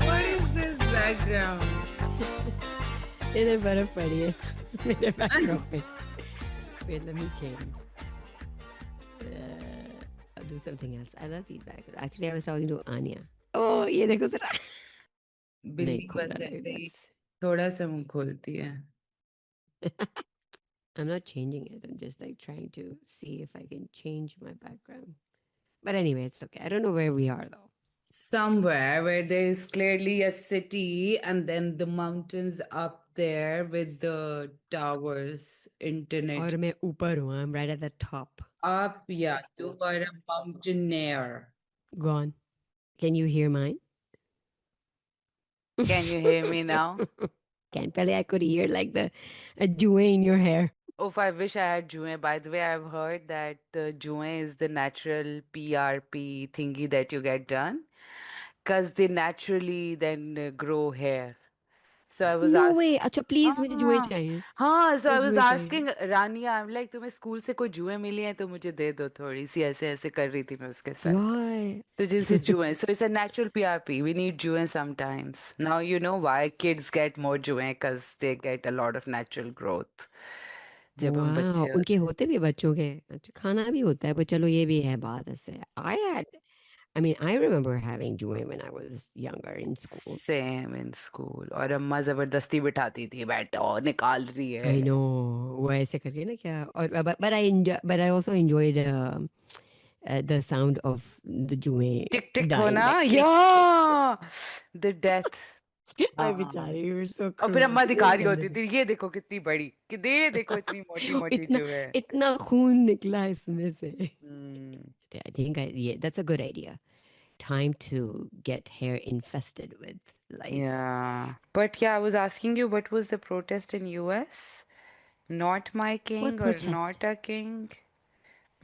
What is this background? इधर बर्फ पड़ी है मेरे बैकड्रॉप पे. Wait, let me change. I'll do something else. I love these backdrops. Actually, I was talking to Anya. Oh, ये देखो जरा. बिल्ली नहीं खोल बस रहा है. ऐसे ही That's. थोड़ा सा मुंह खोलती है. I'm not changing it. I'm just like trying to see if I can change my background. But anyway, it's okay. I don't know where we are though. Somewhere where there is clearly a city and then the mountains up there with the towers, internet. और मैं ऊपर हूँ. I'm right at the top. Up, yeah, you are a mountaineer. Gone. Can you hear mine? Can you hear me now? Can pele I could hear like the a jewel in your hair. Oof, I wish I had Juin. By the way, I've heard that the Juin is the natural PRP thingy that you get done because they naturally then grow hair. So I was No asked. way. अच्छा please मुझे जुए हाँ चाहिए. हाँ, so I मुझे was जुए चाहिए. asking Rania, I'm like तुम्हें स्कूल से कोई जुएं मिली हैं तो मुझे दे दो थोड़ी सी. ऐसे ऐसे कर रही थी मैं उसके साथ. Why? तो जिनसे जुएं, so it's a natural PRP. We need जुएं sometimes. Now you know why kids get more जुएं because they get a lot of natural growth. जब हम Wow. बच्चे उनके होते भी बच्चों के. अच्छा खाना भी होता है पर चलो ये भी है बात ऐसे. I mean, I remember having जुए when I was younger in school. Same in school और अम्मा जबरदस्ती बिठाती थी बैठो निकाल रही है. I know. वो ऐसे करके ना क्या और but I also enjoyed the sound of the जुए टिक टिक dying होना like click click. या द डेथ. I हाँ बेचारे you were so और फिर cruel. अम्मा दिखा रही गंदे होती थे. थी ये देखो कितनी बड़ी कि दे देखो इतनी मोटी मोटी इतना जो है. इतना खून निकला इसमें से. Hmm. I think yeah, that's a good idea. Time to get hair infested with lice. Yeah, but yeah, I was asking you what was the protest in US? Not my What king or protest? not a king?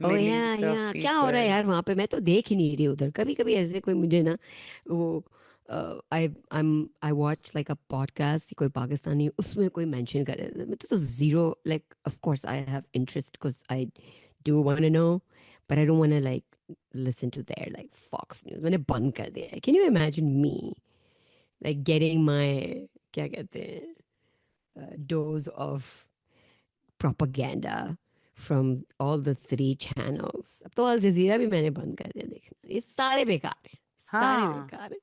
Oh yeah, Millions of yeah. क्या हो रहा है people. यार वहाँ पे? मैं तो देख ही नहीं रही उधर. कभी कभी ऐसे कोई मुझे ना वो I watch like a podcast कोई पाकिस्तानी उसमें कोई mention करे. मैं तो zero like of course I have interest because I do want to know, but I don't want to like listen to their like Fox News. मैंने बंद कर दिया है. Can you imagine me like getting my क्या कहते हैं dose of propaganda from all the three channels. अब तो अल जजीरा भी मैंने बंद कर दिया देखना. ये सारे बेकार हैं. सारे हाँ बेकार हैं.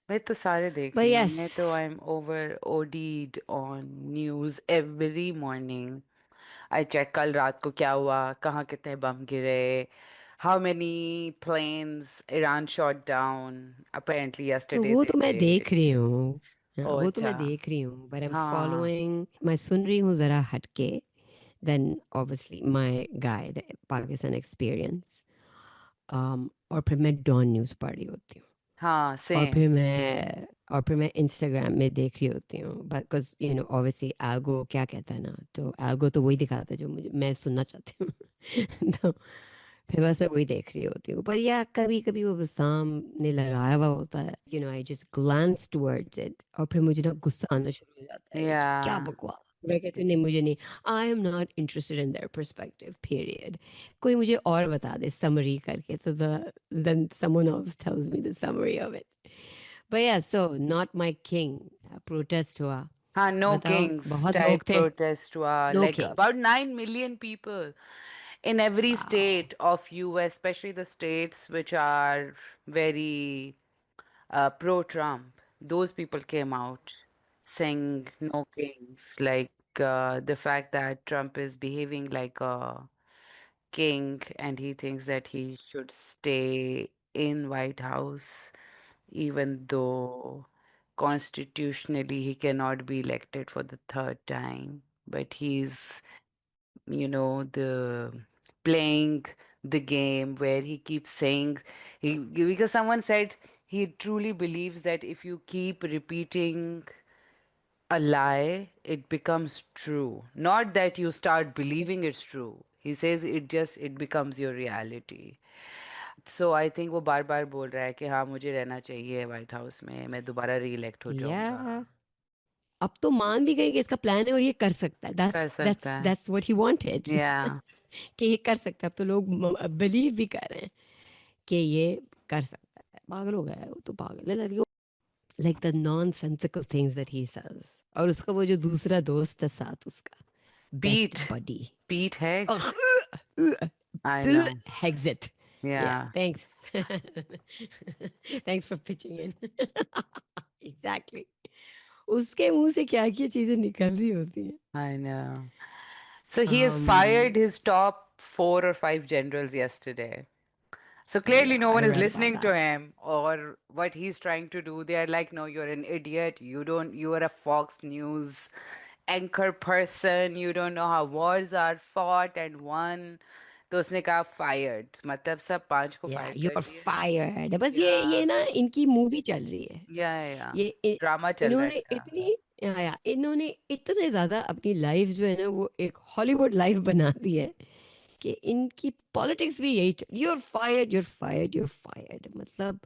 मैं तो सारे देख But रही हूँ. मैं yes, तो I am over OD'd on news every morning. I check कल रात को क्या हुआ, कहाँ कितने बम गिरे, how many planes Iran shot down. Apparently तो यस्टरडे वो दे तो मैं देख डिड. रही हूँ. हाँ, ओ वो तो अच्छा. मैं देख रही हूँ. But I'm हाँ following. मैं सुन रही हूँ ज़रा हटके. Then obviously my guy, the Pakistan experience. और फिर मैं डॉन न्यूज़ पढ़ रही होती हूँ. हाँ और सेम. फिर मैं इंस्टाग्राम में देख रही होती हूँ because you know obviously algo क्या कहता है ना तो एल्गो तो वही दिखाता है जो मुझे मैं सुनना चाहती हूँ. तो फिर बस मैं वही देख रही होती हूँ. पर या कभी कभी वो बसाम ने लगाया हुआ होता है you know I just glance towards it और फिर मुझे ना गुस्सा आना शुरू हो जाता है कि क्या या बकवास. मैं कहती हूँ नहीं मुझे नहीं. I am not interested in their perspective period. कोई मुझे और बता दे समरी करके तो then someone else tells me the summary of it. But yeah, so not my king. Protest हुआ. हाँ नो बताओ किंग्स बहुत लोग टाइप थे. प्रोटेस्ट हुआ. No Like about kings. 9 million people in every Wow. state of US, especially the states which are very pro-Trump. Those people came out saying no kings. Like the fact that Trump is behaving like a king and he thinks that he should stay in White House even though constitutionally he cannot be elected for the third time. But he's, the playing the game where he keeps saying because someone said he truly believes that if you keep repeating a lie, it becomes true. Not that you start believing it's true. He says it becomes your reality. So I think वो बार बार बोल रहा है कि हाँ मुझे रहना चाहिए white house में, मैं दोबारा री इलेक्ट हो जाऊंगा. Yeah. अब तो मान भी गई कि इसका प्लान है और ये कर सकता है. कर That's सकता that's है. that's what he wanted. या कि ये कर सकता है, अब तो लोग बिलीव भी कर रहे हैं कि ये कर सकता है। पागल हो गया है वो, तो पागल है लड़की, like the nonsensical things that he says. और उसका वो जो दूसरा दोस्त है साथ, उसका best Pete. Buddy, Pete Higgs. I Bill know. Hexit. Yeah, Yeah, thanks. Thanks for pitching in. Exactly. उसके मुंह से क्या क्या चीजें निकल रही होती हैं। I know. So he has um fired his top 4 or 5 generals yesterday. So clearly, yeah, no I one is read about listening to that. him or what he's trying to do. They are like, no, you're an idiot. You are a Fox News anchor person. You don't know how wars are fought and won. तो उसने कहा fired. मतलब सब 5 को Yeah, fired कर you're दिया. fired। बस ये Yeah, ना इनकी मूवी चल रही है। yeah. ये ड्रामा चल रहा है इन्होंने इनका. इतनी, या इन्होंने इतने ज्यादा अपनी लाइफ जो है ना वो एक हॉलीवुड लाइफ बना दी है कि इनकी पॉलिटिक्स भी यही, you're fired, you're fired, you're fired। मतलब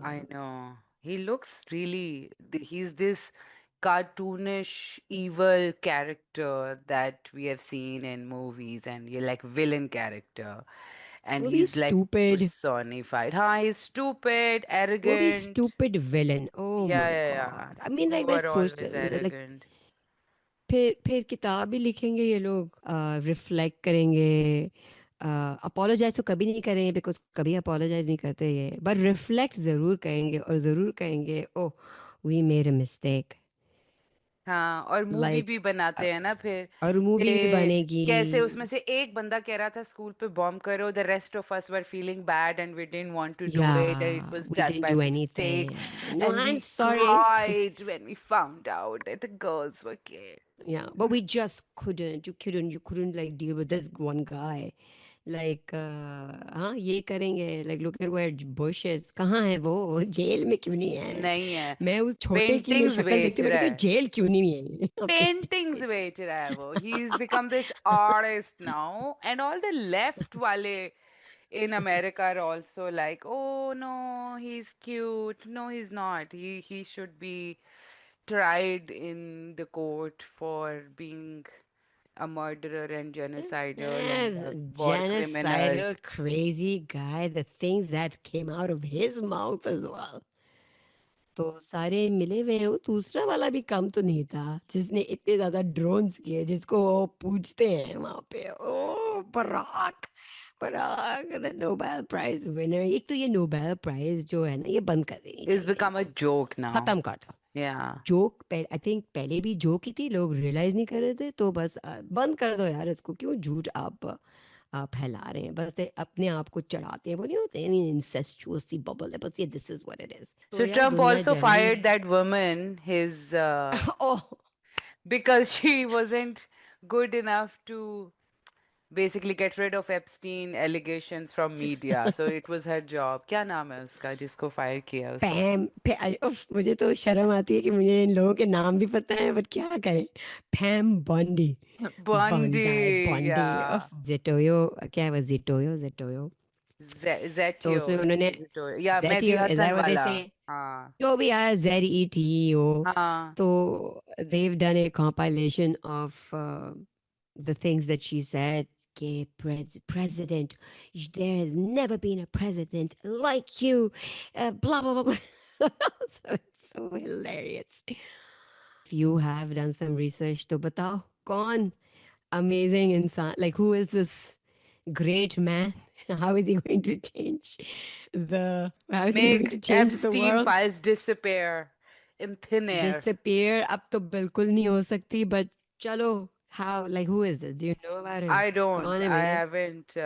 I know. He looks really, he's this cartoonish evil character that we have seen in movies and you like villain character. And वो भी he's like stupid, personified. Huh? He's stupid, वो भी arrogant. stupid villain। Oh Yeah, my yeah, yeah. god, I mean like मैं Overall सोचता is like arrogant. फिर किताब भी लिखेंगे ये लोग, रिफ्लेक्ट करेंगे, अपोलोजाइज तो कभी नहीं करेंगे बिकॉज कभी अपोलोजाइज नहीं करते ये, बट रिफ्लेक्ट ज़रूर करेंगे और ज़रूर कहेंगे oh we made a mistake. हाँ, और मूवी लाइक भी बनाते हैं ना फिर और मूवी भी कि बनेगी। कैसे उसमें से एक बंदा कह रहा था स्कूल पे बॉम्ब करो, the rest of us were feeling bad and we didn't want to do it and it Yeah, was we done didn't by do mistake anything. No, and I'm we sorry. cried when we found out that the girls were gay. Yeah, but we just couldn't. You couldn't like deal with this one guy. Like, हाँ ये करेंगे। Like, look at where Bush is। कहाँ है वो? Jail में क्यों नहीं है? नहीं है, मैं उस छोटे की मैं पेंटिंग्स शक्ल देखती बेच हूँ, मैं रहा कहती हूँ है, जेल क्यों नहीं है? पेंटिंग्स बेच रहा है वो. He is become this artist now and all the left वाले in America are also like, oh no, he's cute. No, he's not. He should be tried in the court for being a murderer and genocidal Yes, and a war criminal. genocidal crazy guy, the things that came out of his mouth as well। तो सारे मिले हुए हैं। वो दूसरा वाला भी कम तो नहीं था जिसने इतने ज्यादा ड्रोन्स किए, जिसको वो पूछते हैं वहां पे, oh Barack, Barack the Nobel prize winner. एक तो ये नोबेल प्राइज जो है ना ये बंद कर देनी It's चाहिए become a इनको, joke now. खत्म कर दो। Yeah. जोक आई थिंक पहले भी जोक ही थी, लोग रियलाइज नहीं कर रहे थे, तो बस बंद कर दो यार इसको। क्यों झूठ आप फैला रहे हैं? बस अपने आप को चढ़ाते हैं, वो नहीं होते इंसेस्चुअस सी बबल है बस, ये this is what it is. तो So यार Trump दुनिया also जल रही fired है। that woman, his oh because she wasn't good enough to basically get rid of Epstein allegations from media. So it was her job. क्या नाम है उसका जिसको फायर किया उसने? उफ, मुझे तो शर्म आती है कि मुझे इन लोगों के नाम भी पता है, बट क्या करें। पैम बॉन्डी, बॉन्डाई Bundy, बॉन्डी, yeah. जेटोयो, क्या है वो, जेटोयो जेटोयो। तो उसमें Zetio, उन्होंने, Zito. Yeah, Mehdi zetio, is Hassan that what they वाला. say? हाँ, जो भी आया, ZETEO। हाँ. तो they've done a compilation of the things that she said कि president, there has never been a president like you, blah blah blah blah। So it's so hilarious। If you have done some research तो बताओ कौन amazing इंसान, like who is this great man? How is he going to change how is he going to Make change the Epstein world? files disappear in thin air. Disappear अब तो बिल्कुल नहीं हो सकती, but चलो, how, like who is this? Do you know about him? I don't. कौन है I भैया? haven't.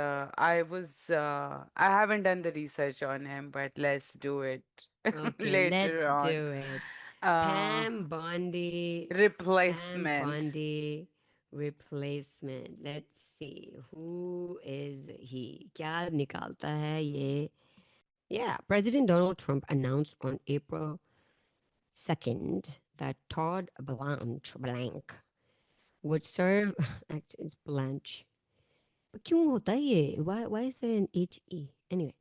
I haven't done the research on him, but let's do it Okay, later let's on. do it। Uh, Pam Bondi, Pam replacement. Bondi replacement। Let's see who is he, क्या निकालता है ये। Yeah, President Donald Trump announced on April 2nd that Todd Blanche would serve actually it's Blanche, क्यों होता है ये? Why is there an HE? Anyway,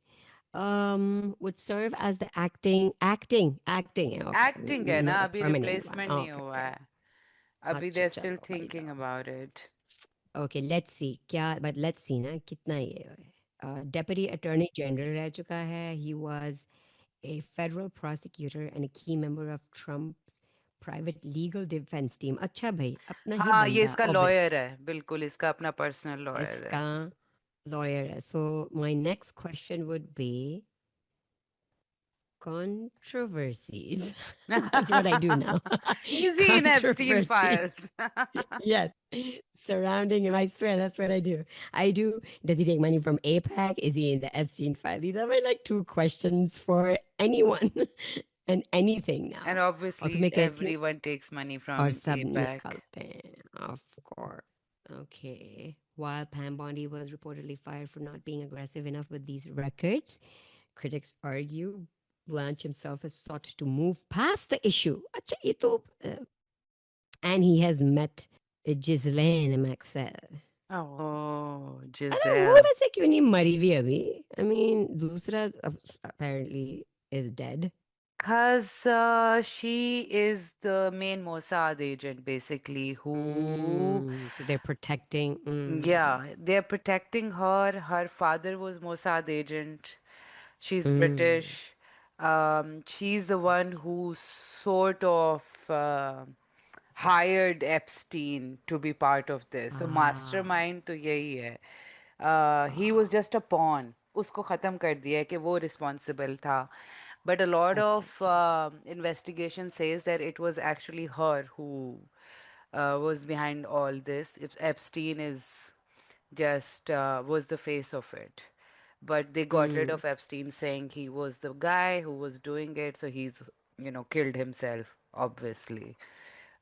would serve as the acting है, okay, Acting है ना, not a अभी permanent one। replacement नहीं Okay, हुआ okay, है. अभी अच्छा they're still चलो thinking भैया। about it. Okay let's see क्या बट लेट्स सी ना कितना ये डेप्यूटी अटॉर्नी जनरल रह चुका है he was a federal prosecutor and a key member of Trump's private legal defense team. अच्छा भाई अपना ही हाँ, ये बंदा इसका obvious लॉयर है, बिल्कुल इसका अपना पर्सनल लॉयर है। इसका lawyer है. So my next question would be controversies. That's what I do now. Easy in Epstein Controversies. files. Yes. Surrounding him. I swear that's what I do. I do. Does he take money from APAC? Is he in the Epstein file? These are my like two questions for anyone and anything And now. और फिर obviously मैं कहती हूँ everyone takes money और from सब APAC. निकलते हैं. Of course. Okay. While Pam Bondi was reportedly fired for not being aggressive enough with these records, critics argue Blanche himself has sought to move past the issue. अच्छा ये तो and he has met Ghislaine Maxwell. Oh, अरे वो Giselle. वैसे क्यों नहीं मरी हुई अभी? I mean दूसरा apparently is dead. Because she is the main Mossad agent, basically, who, So they're protecting. yeah, they're protecting her. Her father was Mossad agent. She's Mm. British. She's the one who sort of hired Epstein to be part of this. So Ah, mastermind तो यही है. He was ah, just a pawn. उसको खत्म कर दिया है कि वो responsible था. But a lot अच्छा of अच्छा अच्छा. investigation says that it was actually her who was behind all this. If Epstein is just was the face of it. But they got rid Mm, of Epstein saying he was the guy who was doing it, so he's, killed himself, obviously.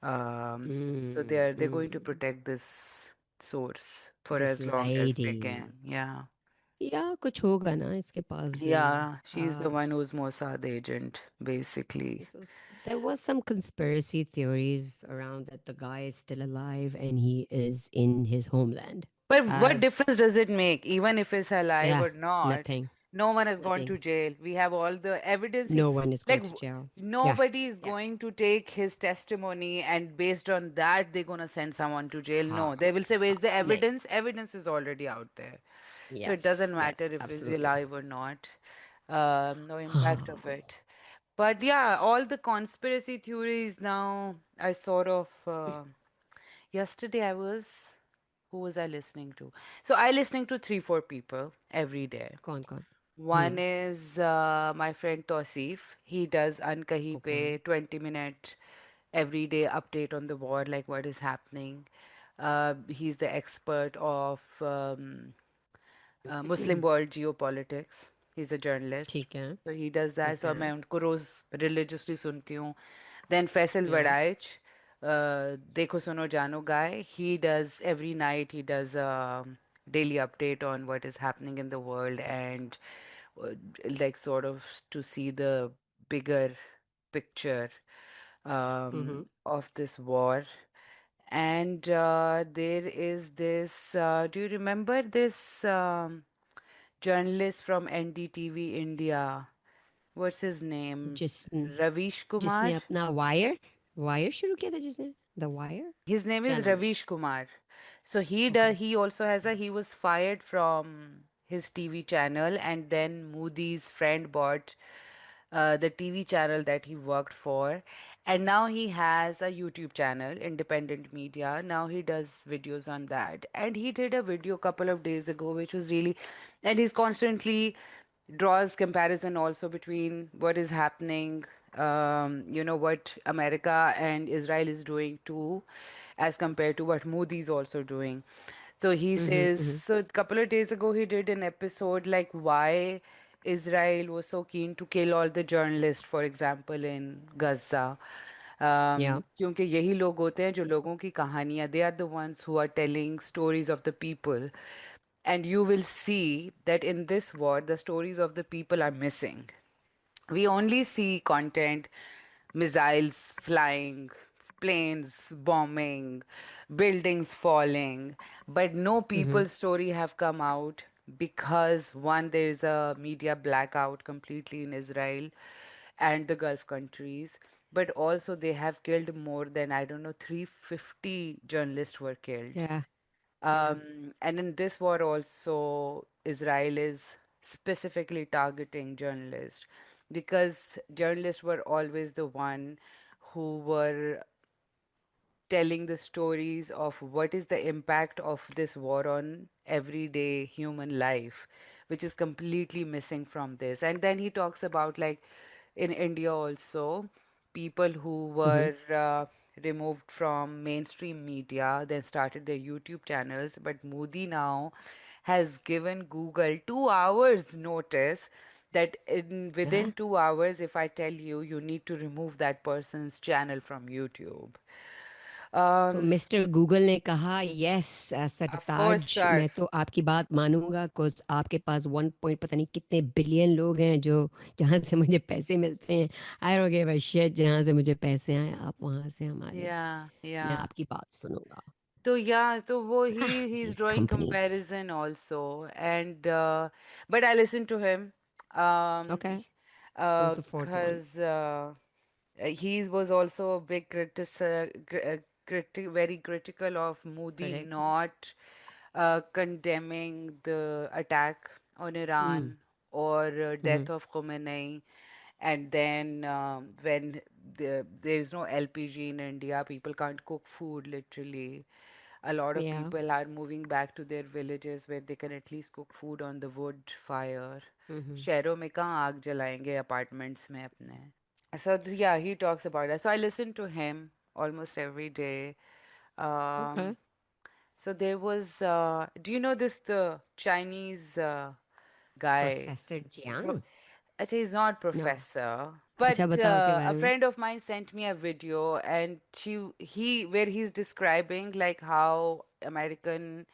So they're going to mm. protect this source for This as long as they lady. can. Yeah. या कुछ होगा ना इसके पास भी. Yeah, she's the Uh, one who's Mossad agent, basically. so there was some conspiracy theories around that the guy is still alive and he is in his homeland. But what As difference does it make, even if he's alive yeah, or not? nothing, No one has gone to nothing. jail. We have all the evidence. No one is going Like, to jail. Yeah, nobody is yeah. going to take his testimony and based on that, they're going to send someone to jail. Ha, No, they will say, where's the nahi. evidence? Evidence is already out there. So it doesn't Yes, matter yes, if he's absolutely. alive or not. No impact of it. But yeah, all the conspiracy theories now, I sort of. Yesterday I was. Who was I listening to? So I listening to three, four people every day. कौन कौन? One Hmm. is my friend Tausif. He does Unkahi Okay. Pe 20-minute everyday update on the war, like what is happening. He's the expert of Muslim world geopolitics. He's a journalist. ठीक है. So he does that. ठीक So है. मैं उनको रोज religiously सुनती हूँ. Then Faisal Yeah. Wadaich, Dekho Suno Jano guy. He does every night. He does a daily update on what is happening in the world and uh, like sort of to see the bigger picture Mm-hmm. of this war. And there is this. Do you remember this journalist from NDTV India? What's his name? जिस Ravish जिसने Kumar? अपना wire शुरू किया था जिसने the wire His name क्या is नाम है? Ravish Kumar. So okay. he also has a he was fired from his TV channel and then Moody's friend bought the TV channel that he worked for, and now he has a YouTube channel, Independent Media. Now he does videos on that, and he did a video a couple of days ago which was really, and he's constantly draws comparison also between what is happening, what America and Israel is doing too, as compared to what Modi is also doing. So he Mm-hmm, says, mm-hmm. so a couple of days ago he did an episode like why Israel was so keen to kill all the journalists, for example, in Gaza. Yeah. क्योंकि यही लोग होते हैं जो लोगों की कहानियाँ, they are the ones who are telling stories of the people, and you will see that in this war, the stories of the people are missing. We only see content, missiles flying, planes bombing, buildings falling, but no Mm-hmm. people's story have come out because one, there is a media blackout completely in Israel and the Gulf countries, but also they have killed more than, I don't know, 350 journalists were killed. Yeah. And in this war also, Israel is specifically targeting journalists because journalists were always the one who were telling the stories of what is the impact of this war on everyday human life, which is completely missing from this. And then he talks about, like, in India also, people who were removed from mainstream media then started their YouTube channels. But Modi now has given Google 2 hours notice that in Yeah. within 2 hours, if I tell you, you need to remove that person's channel from YouTube. तो Um, mister Google ने कहा yes of course, Sartaj sir. मैं तो आपकी बात मानूंगा कुछ आपके पास 1 पॉइंट पता नहीं कितने बिलियन लोग हैं जो जहाँ से मुझे पैसे मिलते हैं I don't give a shit जहाँ से मुझे पैसे आए आप वहाँ से हमारे Yeah, मैं yeah. आपकी बात सुनूंगा So yeah, so wo he's these drawing companies comparison also, and but I listened to him, um, okay who's the fourth one cause he was also a big very critical of Modi correct not condemning the attack on mm. Iran or mm-hmm. death of Khomeini. And then when there is no LPG in India, people can't cook food literally. A lot of yeah people are moving back to their villages where they can at least cook food on the wood fire. mm-hmm. शहरों में कहाँ आग जलाएंगे apartments में अपने. So yeah, he talks about that. So I listen to him almost every day. Um, okay so there was, do you know this, the Chinese guy? Professor Pro Jiang Actually, he's not no professor, अच्छा but बताओ उसके a बारे में friend of mine sent me a video, and he where he's describing like how American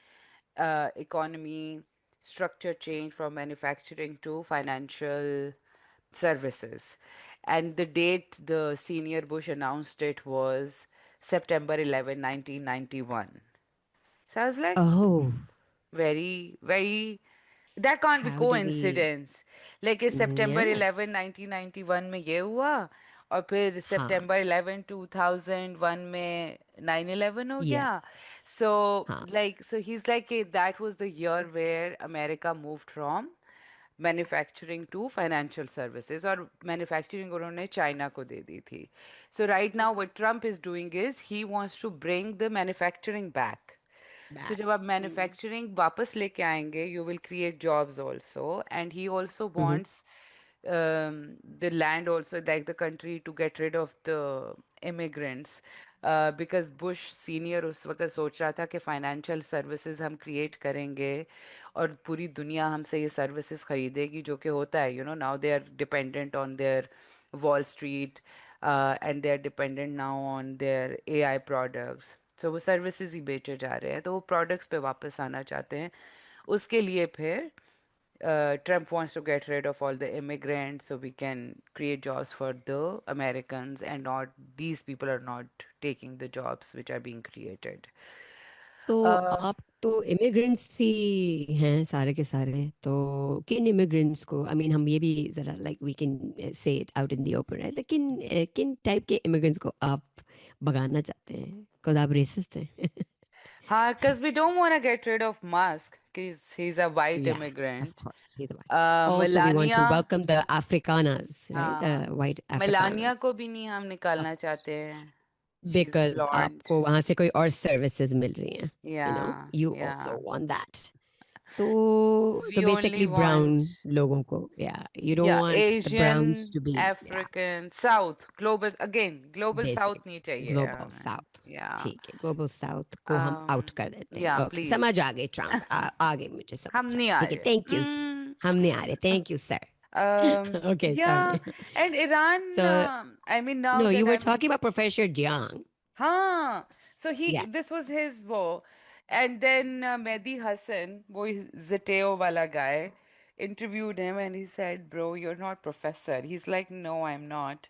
economy structure changed from manufacturing to financial services. And the date the senior Bush announced it was September 11, 1991. So I was like, oh very, very, that can't be how do we coincidence. Like it's September 11, yes 1991 में ये हुआ, और फिर हाँ September 11, 2001 में 9/11 हो गया. yes So हाँ like, so he's like, that was the year where America moved from manufacturing to financial services, और मैन्युफैक्चरिंग उन्होंने चाइना को दे दी थी. So right now what Trump is doing is he wants to bring the manufacturing back. So back जब आप manufacturing वापस लेके आएंगे, you will create jobs also, and he also mm-hmm. Wants the land also, like the country, to get rid of the immigrants, because Bush senior उस वक्त सोच रहा था कि फाइनेंशियल सर्विसेज हम क्रिएट करेंगे और पूरी दुनिया हमसे ये सर्विसेज खरीदेगी, जो कि होता है, now they are dependent on their Wall Street, and they are dependent now on their AI products. So वो सर्विसेज ही बेचे जा रहे हैं, तो वो प्रोडक्ट्स पे वापस आना चाहते हैं. उसके लिए फिर Trump wants to get rid of all the immigrants so we can create jobs for the Americans, and not these people are not taking the jobs which are being created. तो Uh, आप तो immigrants ही हैं सारे के सारे तो किन immigrants को आई मीन हम ये भी जरा like we can say it out in the open है लेकिन किन टाइप के इमिग्रेंट्स को आप भगाना चाहते हैं बिकॉज आप रेसिस्ट हैं because we don't want to get rid of Musk because he's a white yeah of immigrant. course he's white also we want to Melania, welcome the Afrikanas right the हाँ, white Melania Afrikanas को भी नहीं हम of निकालना course चाहते हैं. She's because blonde. आपको वहां से कोई और सर्विसेज मिल रही हैं you know Yeah, you yeah. Also want that तो We only basically brown want, लोगों को या you don't yeah, want the browns Asian, to be या African, South, global, again, global basic South नहीं चाहिए ग्लोबल हमें. South Yeah. ठीक है ग्लोबल साउथ को हम आउट कर देते हैं Yeah, ओके please. समझ आ गए ट्रम्प आ गए मुझे हम समझ आ नहीं गए आ ठीक है रहे. थैंक यू हम नहीं आ रहे thank you sir okay Yeah, sorry and Iran, so I mean, now know that you were I'm, talking about professor Jiang huh. So this yes was his wo. And then Mehdi Hassan, wo Zateo wala guy, interviewed him, and he said, "Bro, you're not professor." He's like, "No, I'm not.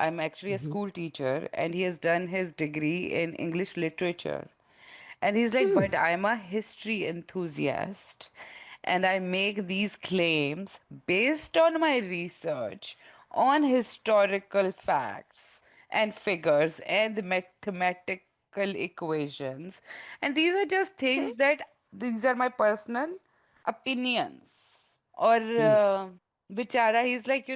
I'm actually a school teacher." And he has done his degree in English literature. And he's like, "But I'm a history enthusiast, and I make these claims based on my research on historical facts and figures and mathematics." mathematical equations. And these are just things that these are my personal opinions. Or Mm. Bichara, he's like,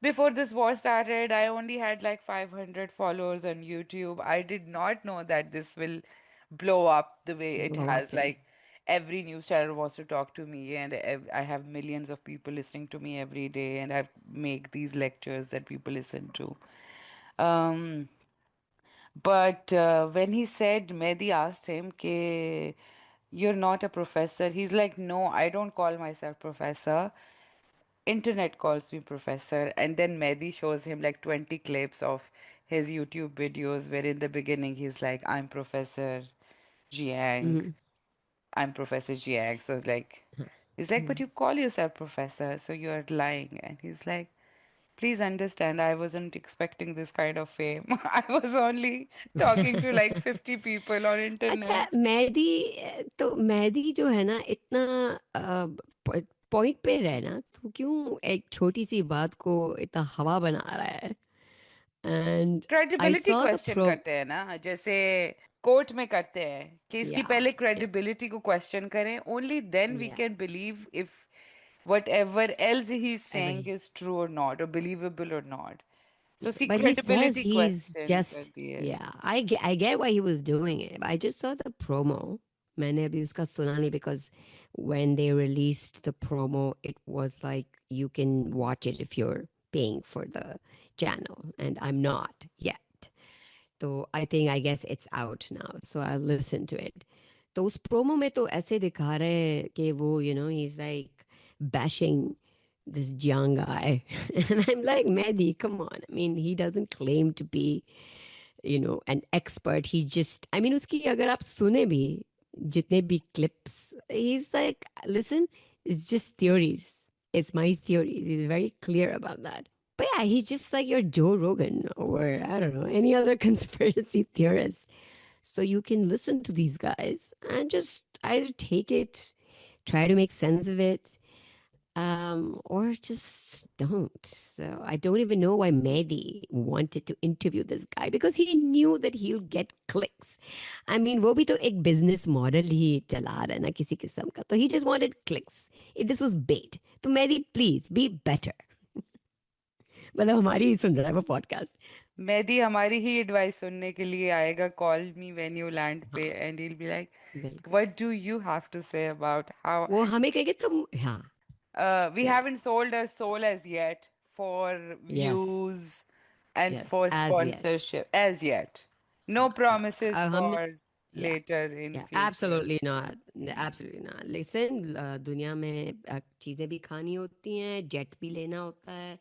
before this war started, I only had like 500 followers on YouTube. I did not know that this will blow up the way it Blow up, has. yeah. Like, every news channel wants to talk to me, and I have millions of people listening to me every day, and I make these lectures that people listen to. Um, but when he said, Mehdi asked him, Ke, you're not a professor. He's like, no, I don't call myself professor. Internet calls me professor. And then Mehdi shows him like 20 clips of his YouTube videos where in the beginning he's like, I'm Professor Jiang. Mhm. I'm Professor Jiang. So it's like, he's like, but Mhm. you call yourself professor, so you're lying. And he's like, please understand, I wasn't expecting this kind of fame. I was only talking to like 50 people on अच्छा internet. Mehdi तो मेहदी जो है ना इतना point पे रहना तो क्यों एक छोटी सी बात को इतना हवा बना रहा है and I credibility saw the question pro करते हैं ना, जैसे कोर्ट में करते हैं कि इसकी या पहले या क्रेडिबिलिटी को क्वेश्चन करें, ओनली देन वी या can believe if whatever else he's saying every is true or not or believable or not. So उसकी but he says credibility he's question कर just दी है. yeah I get why he was doing it. I just saw the promo मैंने अभी उसका सुना नहीं because when they released the promo it was like you can watch it if you're paying for the channel and I'm not yet. So I think I guess it's out now so I'll listen to it. तो उस promo में तो ऐसे दिखा रहे हैं कि वो he's like bashing this young guy and I'm like Mehdi come on I mean he doesn't claim to be an expert he just I mean उसकी अगर आप सुने भी जितने भी clips he's like listen it's just theories it's my theories he's very clear about that but yeah he's just like your Joe Rogan or I don't know any other conspiracy theorist so you can listen to these guys and just either take it, try to make sense of it, or just don't. So I don't even know why Mehdi wanted to interview this guy because he knew that he'll get clicks. I mean, वो भी तो एक business model ही चला रहा है ना किसी किस्म का. So he just wanted clicks. This was bait. तो Mehdi, please be better. मतलब हमारी ही सुन रहा है वो podcast. मेहदी हमारी ही एडवाइस सुनने के लिए आएगा, call me when you land पे, हाँ एंड he'll be like, बिल्कुल. what do you have to say about how वो हमें कहेंगे तुम हाँ we yeah haven't sold our soul as yet for yes views and yes for as yet. sponsorship as yet. No promises हमने for yeah later in yeah future. absolutely not absolutely not listen दुनिया में चीज़ें भी खानी होती हैं jet भी लेना होता है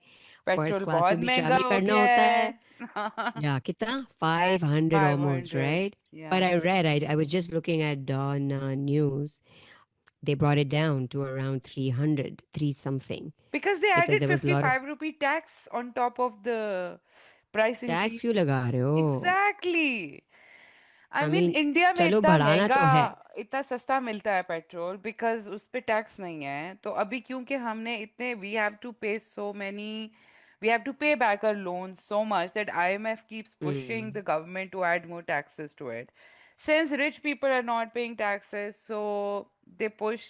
फर्स्ट पेट्रोल क्लास बहुत में भी महंगा ट्रैवल हो करना गया होता है है. या कितना 500 almost 500. right but Yeah. I was just looking at Dawn news they brought it down to around 300 3 something Because they because added there was a lot of 55 rupee tax on top of the price tax increase. क्यों लगा रहे हो Exactly. I I mean, mean India में चलो इतना बढ़ाना महंगा, तो है इतना सस्ता मिलता है पेट्रोल, बिकॉज उस पे टैक्स नहीं है, तो अभी क्योंकि हमने इतने, वी हैव टू पे so many, we have to pay back our loans so much that IMF keeps pushing the government to add more taxes to it. Since rich people are not paying taxes, so they push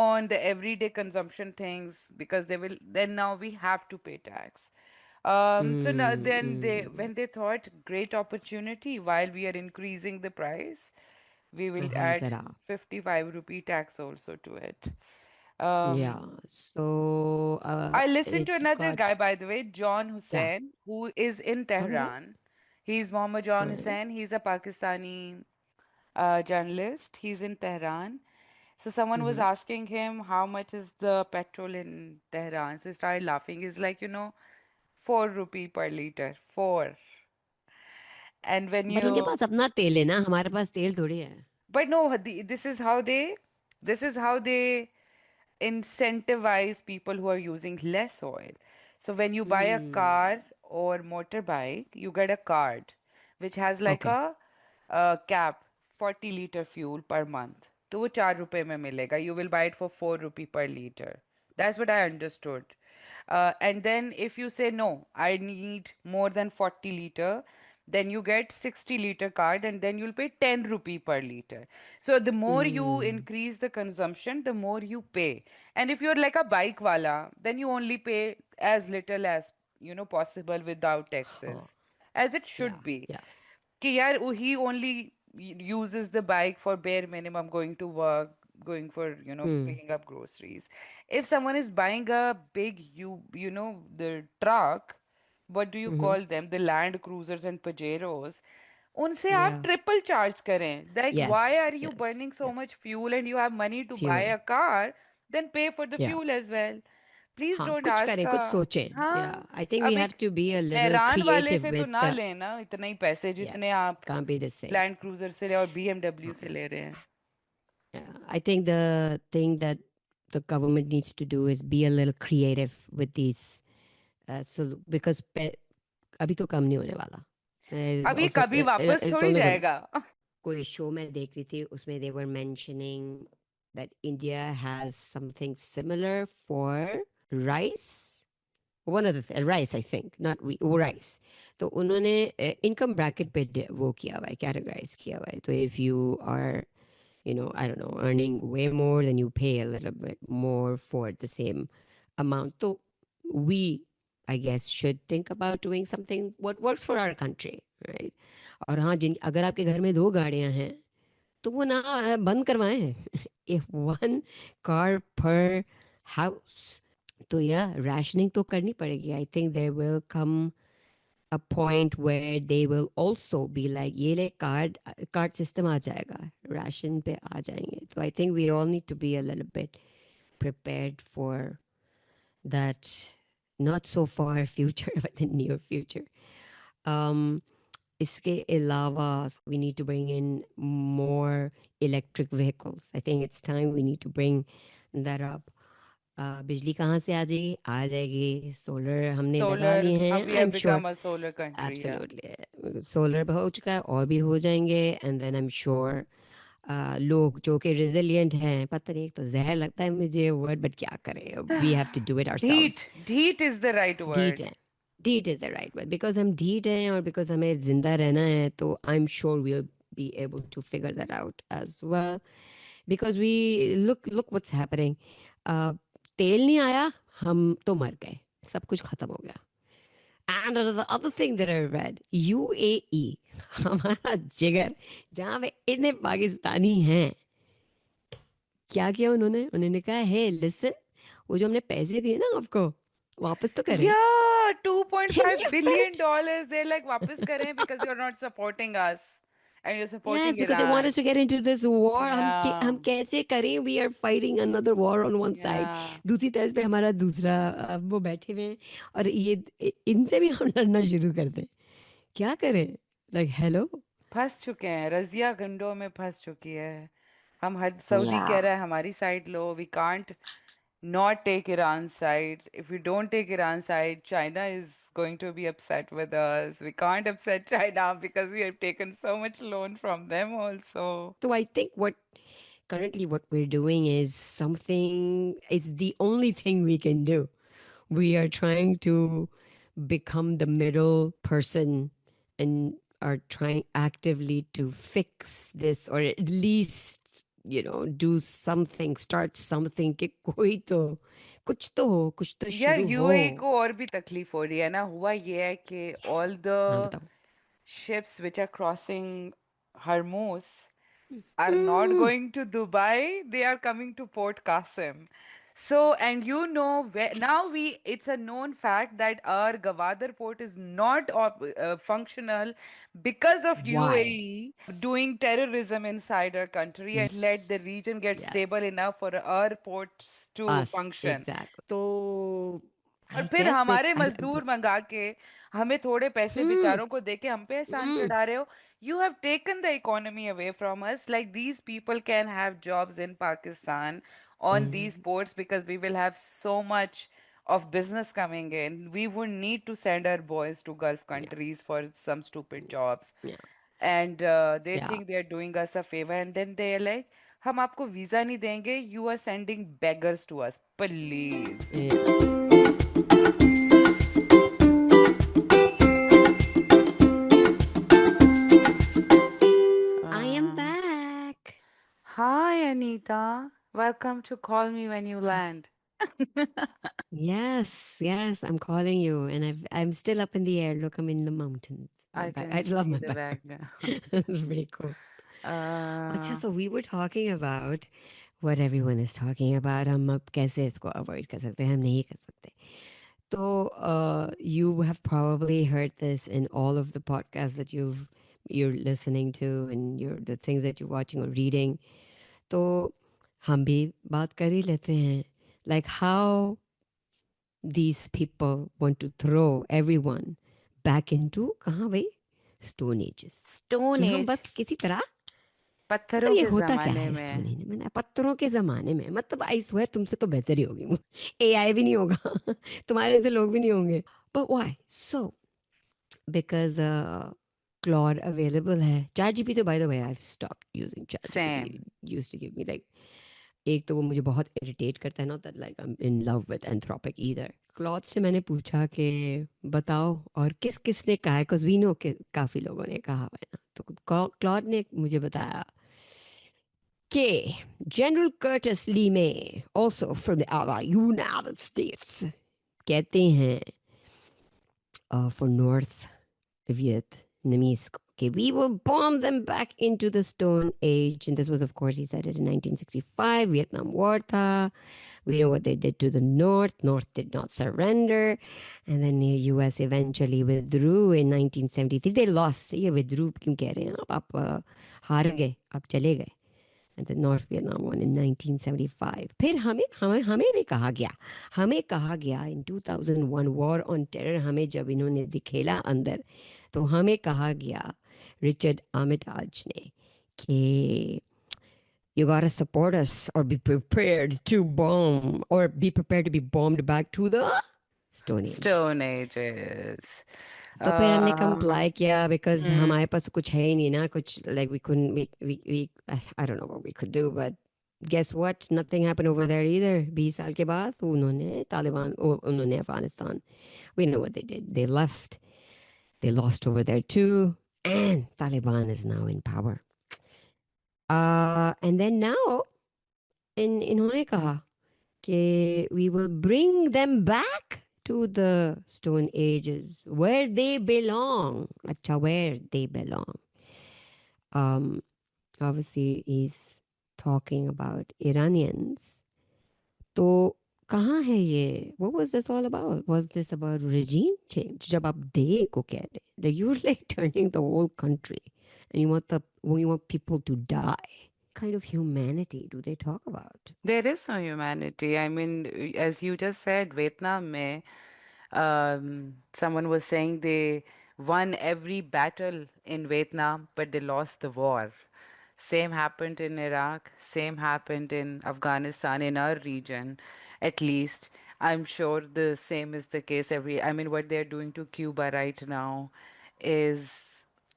on the everyday consumption things because they will, then now we have to pay tax. So now then they, when they thought great opportunity while we are increasing the price, we तो will हम add जरा 55 rupee tax also to it. yeah Um, so I listened it to another guy, got by the way, John yeah Hussain, who is in okay Tehran. He's Mohammed John all right Hussain. He's a Pakistani journalist. He's in Tehran. So someone was mm-hmm. asking him how much is the petrol in Tehran. So he started laughing. He's like, 4 rupee per liter. 4. And when but उनके you, पास अपना तेल है ना हमारे पास तेल थोड़ी है but no, this is how they incentivize people who are using less oil. So when you buy a car hmm or motorbike, you get a card which has like okay a cap, 40 liter fuel per month. तो वो 4 रुपए में मिलेगा. You will buy it for 4 rupee per liter. That's what I understood. And then if you say no, I need more than 40 liter, then you get 60-liter card, and then you'll pay 10 rupee per liter. So the more you increase the consumption, the more you pay. And if you're like a bike wala, then you only pay as little as possible without Oh, taxes, as it yeah, should be. yeah. कि यार he only uses the bike for bare minimum, going to work, going for Hmm. picking up groceries. If someone is buying a big, the truck, what do you Mm-hmm. call them, the Land Cruisers and Pajeros, उनसे आप Yeah. triple charge करें. Like, why Yes. are you Yes. burning so much Yes. fuel and you have money to buy Fuel. a car? Then pay for the Yeah. fuel as well. Please हाँ, don't कुछ ask करें, कुछ सोचें. Yeah. हाँ. I think we अब have एक to be a little Mehran वाले creative से तो with ना the. लेना इतने ही पैसे जितने Yes. आप Can't be the same. Land cruiser से और बीएमडब्ल्यू हाँ. से ले रहे हैं. Yeah. I think the thing that the government needs to do is be a little creative with these. So because अभी तो कम नहीं होने वाला. It's अब ये also कभी वापस it's थोड़ी only gonna. जाएगा. कोई शो मैं देख रही थी उसमें they were mentioning that India has something similar for rice. One of the rice, I think, not wheat, rice. तो उन्होंने income bracket पे वो किया हुआ है, categorize किया हुआ है. तो if you are, I don't know, earning way more, then you pay a little bit more for the same amount. So we, I guess, should think about doing something what works for our country, right? और हाँ, अगर आपके घर में 2 गाड़ियाँ हैं तो वो ना बंद करवाएं. If one car per house. तो या rationing तो करनी पड़ेगी. I think there will come a point where they will also be like ये ले card system आ जाएगा, ration पे आ जाएंगे. So I think we all need to be a little bit prepared for that not so far future but the near future. Um, इसके अलावा we need to bring in more electric vehicles. I think it's time we need to bring that up. बिजली कहाँ से आ जाएगी solar हमने लगा solar, लिए हैं we I have am sure become a solar country. Yeah. Absolutely solar हो चुका है और भी हो जाएंगे and then I am sure लोग जो कि रेजिलिएंट हैं पता नहीं एक तो जहर लगता है मुझे वर्ड बट क्या करें we have to do it ourselves Dheet is the right ढीठ word. है ढीठ is the right word because हम ढीठ हैं और बिकॉज हमें जिंदा रहना है तो I am sure we will be able to figure that out as well because we look what's happening. तेल नहीं आया हम तो मर गए सब कुछ खत्म हो गया. And the other thing that I read, UAE, हमारा जिगर जहाँ पे इतने पाकिस्तानी हैं क्या किया उन्होंने कहा हे लिसन वो जो हमने पैसे दिए ना आपको वापस तो करें. Yeah, Can $2.5 you billion. They're like, वापस करें because you're not supporting us and you're supporting Yes, because they want Iran. us to get into this war. हम Yeah. कैसे करें? We are fighting another war on one side. Yeah. दूसरी तरफ पे हमारा दूसरा वो बैठे हुए हैं और ये इनसे भी हम लड़ना शुरू कर दें. क्या करें? Like hello? फंस चुके हैं, रजिया गंडों में फंस चुकी है. हम हद सऊदी कह रहा है हमारी side low. We can't not take Iran's side. If we don't take Iran's side, China is going to be upset with us. We can't upset China because we have taken so much loan from them also. So I think currently what we're doing is something, it's the only thing we can do. We are trying to become the middle person and are trying actively to fix this or at least, do something, start something कि कोई तो कुछ तो हो, कुछ तो यार शुरू यूएई हो. को और भी तकलीफ हो रही है ना. हुआ ये है कि all the हाँ बताओ. ships which are crossing Hormuz are not going to Dubai, they are coming to Port Qasim. So, and where now it's a known fact that our Gwadar port is not functional because of Why? UAE doing terrorism inside our country and let Yes. the region get stable Yes. enough for our ports to Us. function. Exactly. तो और I फिर guess हमारे मजदूर मंगा के हमें थोड़े पैसे hmm, बेचारों को देके हम पे एहसान hmm, चढ़ा रहे हो. You have taken the economy away from us. Like, these people can have jobs in Pakistan on these hmm, ports because we will have so much of business coming in. We would need to send our boys to Gulf yeah, countries for some stupid jobs. yeah, And they yeah, think they're doing us a favor. And then they're like, हम आपको visa नहीं देंगे. You are sending beggars to us. Please. yeah. welcome to call me when you land. Yes, yes, I'm calling you, and I'm still up in the air. Look, I'm in the mountains. I can I love see my the background. background. It's pretty cool. अच्छा, Uh, so we were talking about what everyone is talking about. हम अब कैसे इसको avoid कर सकते हैं? हम नहीं कर सकते. So you have probably heard this in all of the podcasts that you're listening to, and the things that you're watching or reading. तो हम भी बात कर ही लेते हैं. Like how these people want to throw everyone back into कहाँ भाई? Stone Ages. Stone कि हम Age, बस किसी तरह, मतलब पत्थरों ये के होता क्या जमाने है में. स्टोन एज में? पत्थरों के जमाने में, मतलब आई स्वेयर तुमसे तो बेहतर ही होगी. एआई भी नहीं होगा. तुम्हारे जैसे लोग भी नहीं होंगे. But why? So because Claude available है. ChatGPT, by the way, I stopped using ChatGPT. Same. Used to give me like, एक तो वो मुझे बहुत इरिटेट करता है, not that like I am in love with Anthropic either. Claude से मैंने पूछा कि बताओ और किस किस ने कहा है, बिकॉज वी नो कि काफ़ी लोगों ने कहा है ना. तो क्लॉड ने मुझे बताया कि जनरल कर्टिस ली में, also from the United states, कहते हैं for north Vietnamese, okay, we will bomb them back into the Stone Age. And this was, of course, he said it in 1965, Vietnam War tha. We know what they did to the North. North did not surrender. And then the US eventually withdrew in 1973. They lost. ये withdrew क्यों कह रहे हैं आप हार गए, आप चले गए. And the North Vietnam won in 1975. फिर हमें हमें हमें भी कहा गया in 2001 War on Terror, हमें जब इन्होंने दिखेला अंदर, तो हमें कहा गया रिचर्ड आर्मिटाज ने कि you gotta support us or be prepared to bomb, or be prepared to be bombed back to the Stone Age. Stone Ages. तो फिर हमने Uh, comply किया because hmm. हमारे पास कुछ है ही नहीं ना, कुछ like we couldn't we I don't know what we could do, but guess what, nothing happened over there either. 20 साल के बाद उन्होंने तालिबान उन्होंने Afghanistan, we know what they did. They left, they lost over there too, and Taliban is now in power. And then now इन्होंने कहा कि we will bring them back to the Stone Ages where they belong. अच्छा, where they belong. Um, obviously he's talking about Iranians. तो कहाँ है ये? What was this all about? Was this about regime change? जब आप दे को कह रहे, like you're like turning the whole country, and you want people to die. Kind of humanity do they talk about? There is no humanity. I mean, as you just said, Vietnam mein, someone was saying they won every battle in Vietnam, but they lost the war. Same happened in Iraq, same happened in Afghanistan, in our region, at least. I'm sure the same is the case I mean, what they're doing to Cuba right now is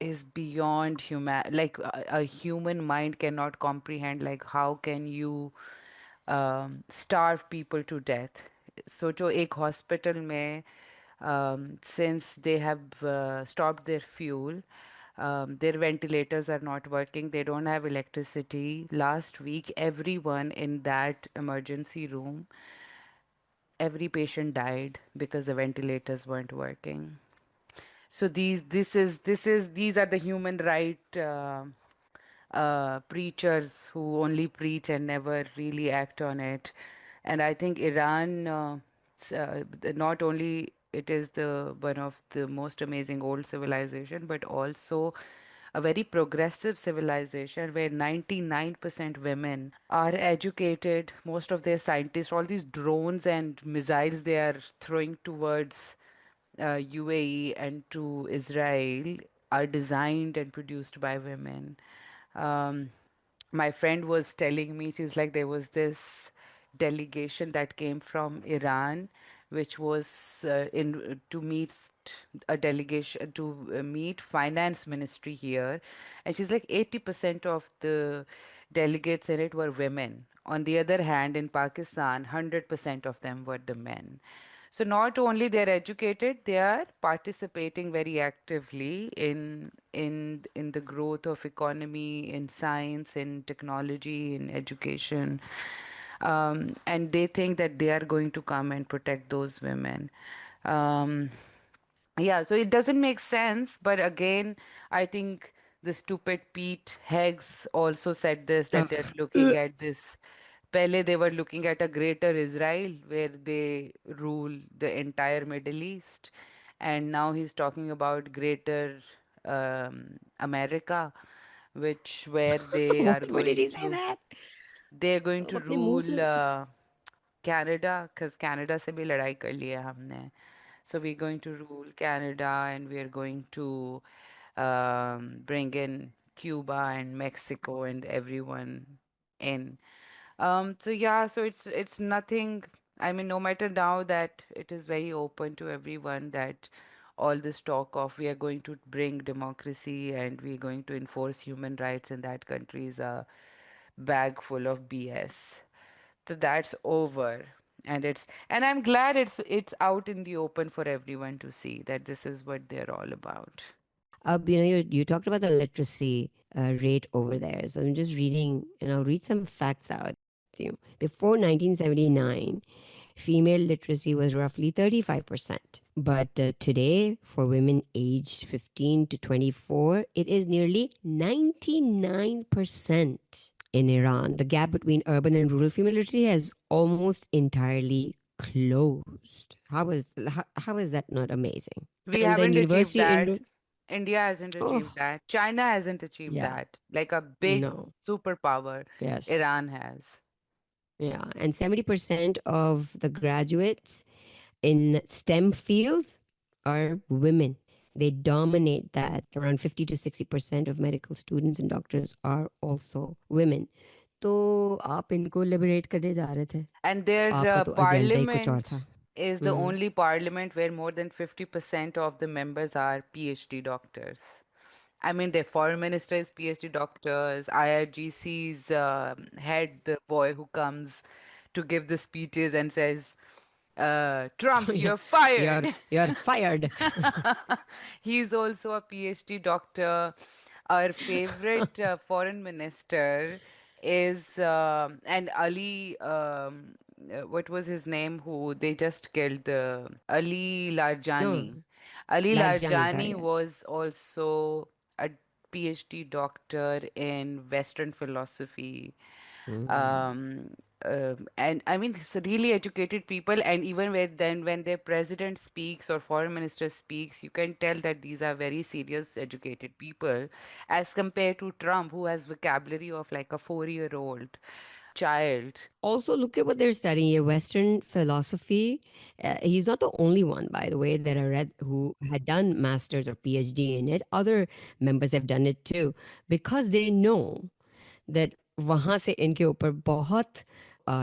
is beyond human. Like a human mind cannot comprehend. Like how can you starve people to death? So जो एक hospital में since they have stopped their fuel, their ventilators are not working. They don't have electricity. Last week, everyone in that emergency room, every patient died because the ventilators weren't working. So these are the human right preachers who only preach and never really act on it. And I think Iran, not only it is the one of the most amazing old civilization, but also a very progressive civilization where 99% women are educated. Most of their scientists, all these drones and missiles they are throwing towards UAE and to Israel are designed and produced by women. Um, my friend was telling me, she's like, there was this delegation that came from Iran, which was in to meet a delegation to meet finance ministry here, and she's like 80% of the delegates in it were women. On the other hand, in Pakistan, 100% of them were the men. So not only they're educated, they are participating very actively in the growth of economy, in science, in technology, in education. And they think that they are going to come and protect those women. Um, yeah, so it doesn't make sense. But again, I think the stupid Pete Heggs also said this, that they're looking Ugh. at this. Pehle, they were looking at a greater Israel where they rule the entire Middle East. And now he's talking about greater America, which where they are Why did going he say to that? they're going अब to अपने मुंह rule से Canada, because Canada से भी लड़ाई कर लिया हमने. So we're going to rule Canada, and we're going to bring in Cuba and Mexico and everyone in. So yeah, so it's nothing. I mean, no matter now that it is very open to everyone that all this talk of we are going to bring democracy and we're going to enforce human rights in that country is a bag full of BS. So that's over. And I'm glad it's out in the open for everyone to see that this is what they're all about. you talked about the literacy rate over there. So I'm just reading, and I'll read some facts out to you. Before 1979, female literacy was roughly 35%. But today, for women aged 15 to 24, it is nearly 99%. In Iran, the gap between urban and rural female literacy has almost entirely closed. How is that not amazing? We And then haven't achieved university that. in India hasn't achieved oh that. China hasn't achieved yeah, that. Like a big no, superpower, yes, Iran has. yeah, and 70% of the graduates in STEM fields are women. They dominate that. Around 50 to 60% of medical students and doctors are also women. तो आप इनको liberate करने जा रहे थे. And their आपका तो agenda ही कुछ और parliament था. is the hmm. only parliament where more than 50% of the members are PhD doctors. I mean, their foreign minister is PhD doctors, IRGC's head, the boy who comes to give the speeches and says, Trump, Yeah, you're fired. you're fired. He's also a PhD doctor. Our favorite foreign minister is and Ali. What was his name? Who they just killed? Ali No, Larjani. Ali Larjani, sorry. Larjani was also a PhD doctor in Western philosophy. Mm. Um, and I mean, it's really educated people, and even when their president speaks or foreign minister speaks, you can tell that these are very serious, educated people, as compared to Trump, who has vocabulary of like a 4-year-old child. Also, look at what they're studying here. Western philosophy. He's not the only one, by the way, that I read who had done masters or PhD in it. Other members have done it too, because they know that वहाँ से इनके ऊपर बहुत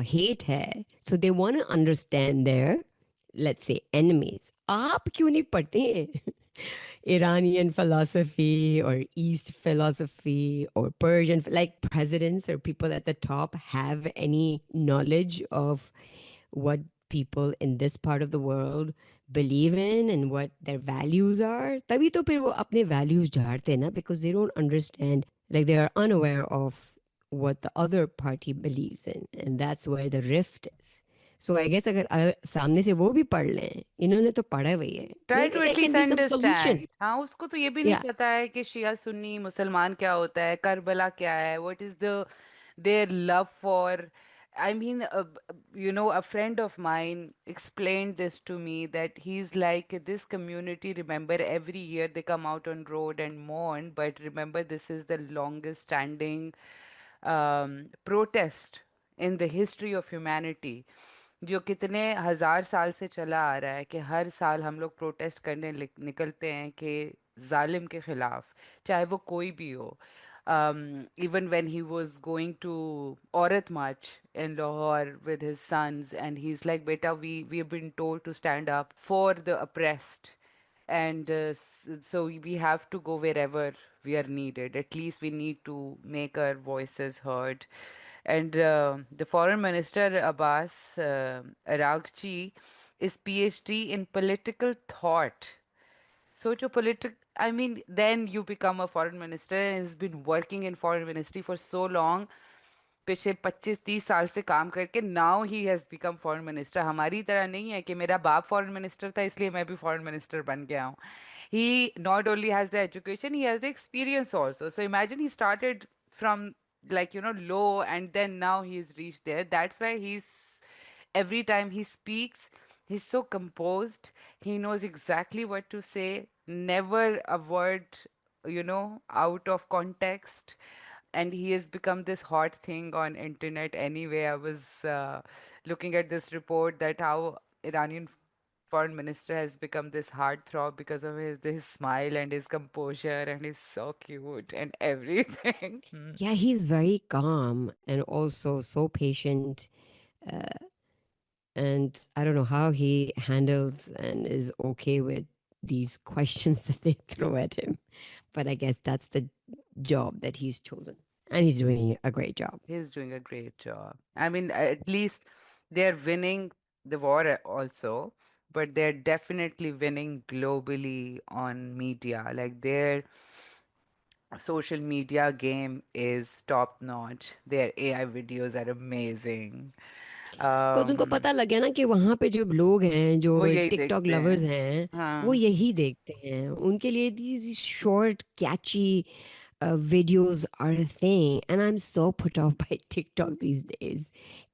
hate है. So they want to understand their, let's say, enemies. आप क्यों नहीं पढ़ते हैं? Iranian philosophy or East philosophy or Persian, like presidents or people at the top have any knowledge of what people in this part of the world believe in and what their values are. तभी तो फिर वो अपने values झाड़ते हैं ना, because they don't understand, like they are unaware of what the other party believes in, and that's where the rift is. So I guess अगर सामने से वो भी पढ़ लें, इन्होंने तो पढ़ा हुई है, try to maybe there at least can be some solution. Understand. हाँ, उसको तो ये भी नहीं Yeah. पता है कि शिया सुन्नी मुसलमान क्या होता है, करबला क्या है, what is the their love for. I mean, a friend of mine explained this to me that he's like, this community, remember, every year they come out on road and mourn, but remember, this is the longest standing protest in the history of humanity, जो कितने हजार साल से चला आ रहा है कि हर साल हम लोग प्रोटेस्ट करने निकलते हैं कि जालिम के खिलाफ, चाहे वो कोई भी हो. Even when he was going to Aurat March in Lahore with his sons, and he's like, beta, we have been told to stand up for the oppressed, and so we have to go wherever we are needed. At least we need to make our voices heard. And the foreign minister Abbas Araghchi is PhD in political thought. So to I mean, then you become a foreign minister and has been working in foreign ministry for so long. पिछले 25-30 साल से काम करके now he has become foreign minister. हमारी तरह नहीं है कि मेरा बाप फॉरेन मिनिस्टर था इसलिए मैं भी फॉरेन मिनिस्टर बन गया हूँ। He not only has the education, he has the experience also. So imagine he started from, like, low, and then now he's reached there. That's why every time he speaks, he's so composed. He knows exactly what to say, never a word, out of context. And he has become this hot thing on internet anyway. I was looking at this report that how Iranian foreign minister has become this heartthrob because of his smile and his composure, and he's so cute and everything. Yeah, he's very calm and also so patient. Uh, and I don't know how he handles and is okay with these questions that they throw at him. But I guess that's the job that he's chosen. And he's doing a great job. He's doing a great job. I mean, at least they're winning the war also, but they're definitely winning globally on media. Like their social media game is top notch. Their AI videos are amazing. Because उनको Um, पता लग गया ना कि वहाँ पे जो लोग हैं जो वो यही टिकटॉक देखते लवर्स हैं। हैं वो हाँ, यही देखते हैं उनके लिए these short catchy videos are a thing and I'm so put off by TikTok these days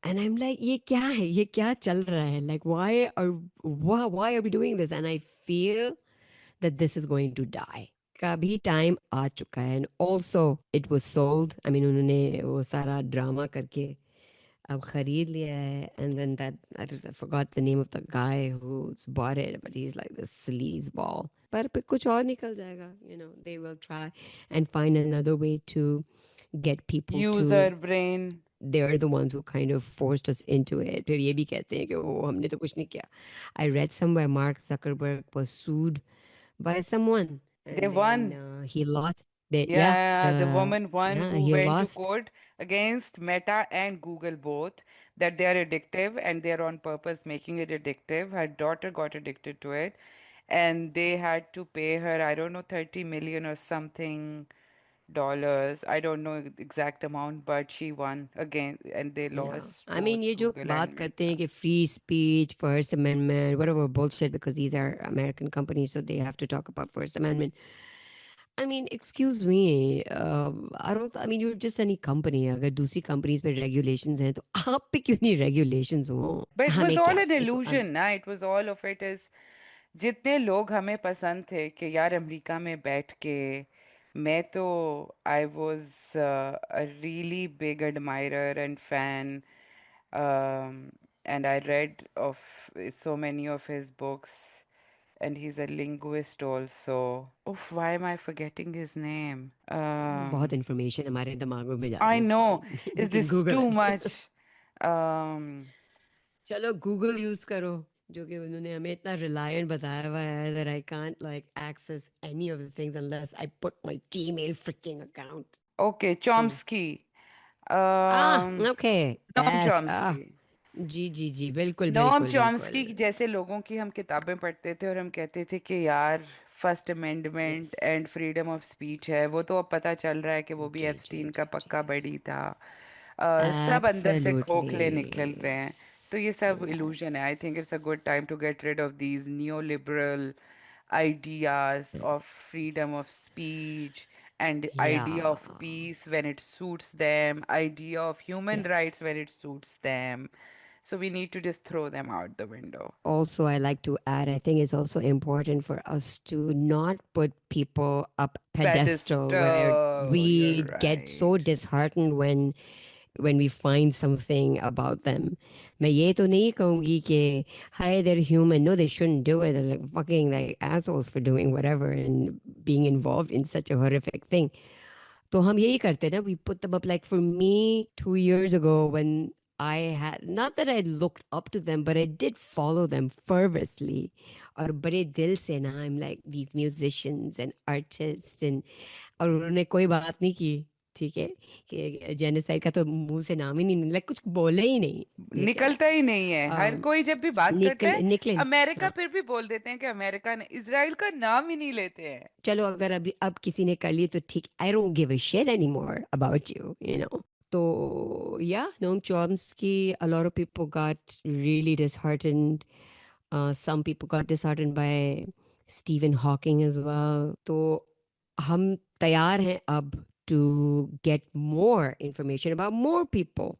and I'm like ये क्या है ये क्या चल रहा है like why are we doing this and I feel that this is going to die का भी टाइम आ चुका है and also it was sold I mean उन्होंने वो सारा ड्रामा करके अब खरीद लिया है and then that I forgot the name of the guy who's bought it but he's like this sleaze ball पर फिर कुछ और निकल जाएगा you know they will try and find another way to get people to user brain. they're the ones who kind of forced us into it फिर ये भी कहते हैं कि वो हमने तो कुछ नहीं किया I read somewhere Mark Zuckerberg was sued by someone They and then won. he lost the yeah Yeah, the woman one yeah who he went to lost court against Meta and Google both, that they are addictive and they are on purpose making it addictive. Her daughter got addicted to it, and they had to pay her, I don't know, 30 million or something dollars. I don't know exact amount, but she won again, and they Yeah, lost I both mean ये जो Google and बात करते हैं Meta. कि free speech, First Amendment, whatever bullshit, because these are American companies, so they have to talk about First Amendment. I mean, excuse me, I don't. I mean, you're just any company. अगर दूसरी companies पे regulations हैं, तो आप पे क्यों नहीं regulations हो? But it was हमें all क्या? an ये तो अब illusion, ना? It was all of it is जितने लोग हमें पसंद थे कि यार अमेरिका में बैठ के मैं तो I was a really big admirer and fan and I read of so many of his books, and he's a linguist also. Oof, why am I forgetting his name? बहुत information हमारे दिमागों में जा I रही है इस know. Bar. You Is can this Google too it. much? Um, चलो Google use करो जो कि उन्होंने हमें इतना रिलायंट बताया हुआ है that I can't like access any of the things unless I put my Gmail freaking account. okay, Hmm. Chomsky. Ah, Um, okay. Noam Yes. Ah, Chomsky. जी बिल्कुल नोम बिल्कुल चॉम्स्की बिल्कुल. जैसे लोगों की हम किताबें पढ़ते थे और हम कहते थे कि यार first Yes. Amendment and freedom of speech है, वो तो अब पता चल रहा है कि वो भी एप्स्टीन का जी. पक्का बड़ी था। सब अंदर से खोखले निकल Absolutely. रहे हैं। तो ये सब इल्यूजन है। I think it's a Yes. Good time to get rid of these neo liberal ideas of freedom of speech and idea Yeah. of peace when it suits them, idea of human rights Yes. when it suits them. So we need to just throw them out the window. Also, I like to add, I think it's also important for us to not put people up pedestal where Pedestal, we you're get so right. disheartened when we find something about them. मैं ये तो नहीं कहूँगी कि hi they're human. No, they shouldn't do it. They're like fucking like assholes for doing whatever and being involved in such a horrific thing. तो हम यही करते ना we put them up like for me 2 years ago when I had not that I looked up to them but I did follow them fervently और बड़े दिल से ना I'm like these musicians and artists and और उन्होंने कोई बात नहीं की ठीक है कि जेनोसाइड का तो मुंह से नाम ही नहीं like कुछ बोले ही नहीं ठीक है निकलता ही नहीं है। हर अम, कोई जब भी बात करता निकल है निकले अमेरिका, हाँ फिर भी बोल देते हैं कि अमेरिका ने इजराइल का नाम ही नहीं लेते हैं। चलो अगर अभी अब किसी ने कर ली तो ठीक I don't give a shit anymore about you you know So yeah, Noam Chomsky, a lot of people got really disheartened. Some people got disheartened by Stephen Hawking as well. तो हम तैयार हैं अब to get more information about more people.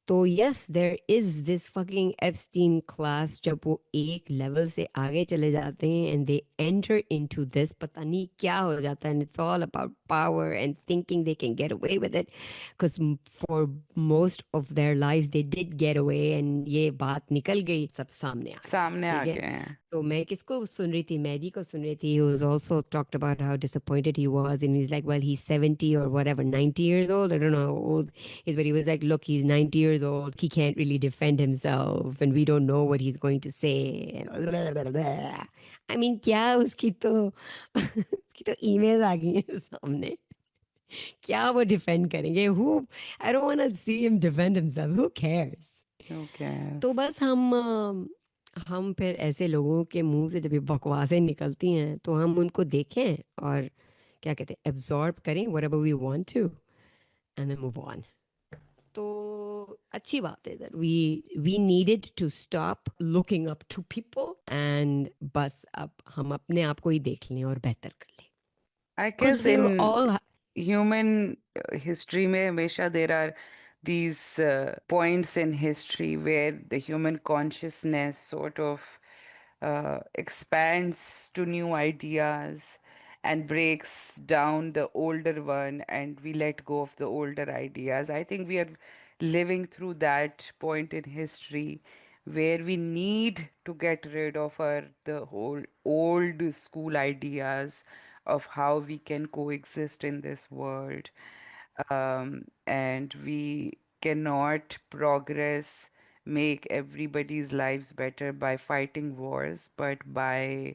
तो yes there is this fucking Epstein class जब वो एक level से आगे चले जाते हैं and they enter into this पता नहीं क्या हो जाता है and it's all about power and thinking they can get away with it because for most of their lives they did get away and ये बात निकल गई सब सामने आ सामने गया आ ठीक गए है हैं। तो मैं किसको सुन रही थी मैदी को सुन रही थी who was also talked about how disappointed he was and he's like well he's 70 or whatever 90 years old I don't know how old is but he was like look he's 90 years old he can't really defend himself and we don't know what he's going to say and blah, blah, blah, blah. I mean क्या उसकी तो उसकी तो emails आ गई हैं सामने क्या वो defend करेंगे who I don't want to see him defend himself who cares Who तो cares? बस हम फिर ऐसे लोगों के मुंह से जब ये बकवासें निकलती हैं तो हम उनको देखें और क्या कहते हैं एब्जॉर्ब करें whatever we want to and then move on तो अच्छी बात है that we needed to stop looking up to people and बस अब हम अपने आप को ही देख लें और बेहतर कर लें I because guess we were in all human history में हमेशा there are these points in history where the human consciousness sort of expands to new ideas and breaks down the older one, and we let go of the older ideas. I think we are living through that point in history where we need to get rid of our the whole old school ideas of how we can coexist in this world, and we cannot progress, make everybody's lives better by fighting wars, but by,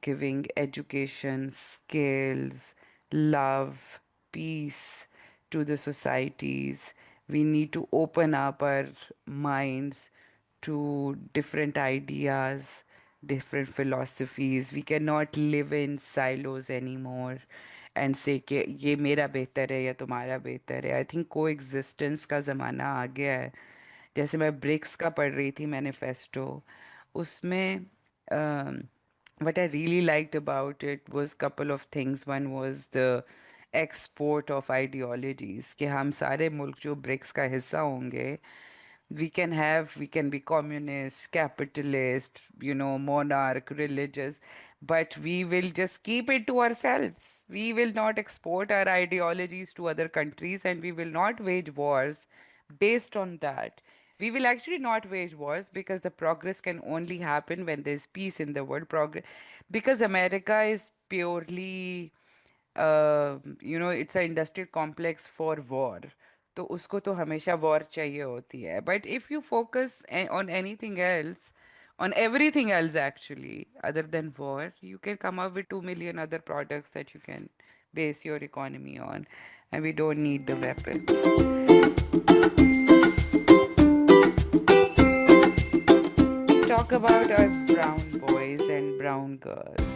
giving education, skills, love, peace to the societies. We need to open up our minds to different ideas, different philosophies. We cannot live in silos anymore and say कि ये मेरा बेहतर है या तुम्हारा बेहतर है. I think को एग्जिस्टेंस का ज़माना आ गया है. जैसे मैं ब्रिक्स का पढ़ रही थी मैनिफेस्टो, उसमें what I really liked about it was couple of things. One was the export of ideologies, कि हम सारे मुल्क जो ब्रिक्स का हिस्सा होंगे, we can be communist, capitalist, monarch, religious, but we will just keep it to ourselves. We will not export our ideologies to other countries, and we will not wage wars based on that. We will actually not wage wars because the progress can only happen when there's peace in the world. Progress, because America is purely, it's an industrial complex for war. तो उसको तो हमेशा war चाहिए होती है. But if you focus on anything else, on everything else actually other than war, you can come up with 2 million other products that you can base your economy on, and we don't need the weapons. Let's talk about our brown boys and brown girls.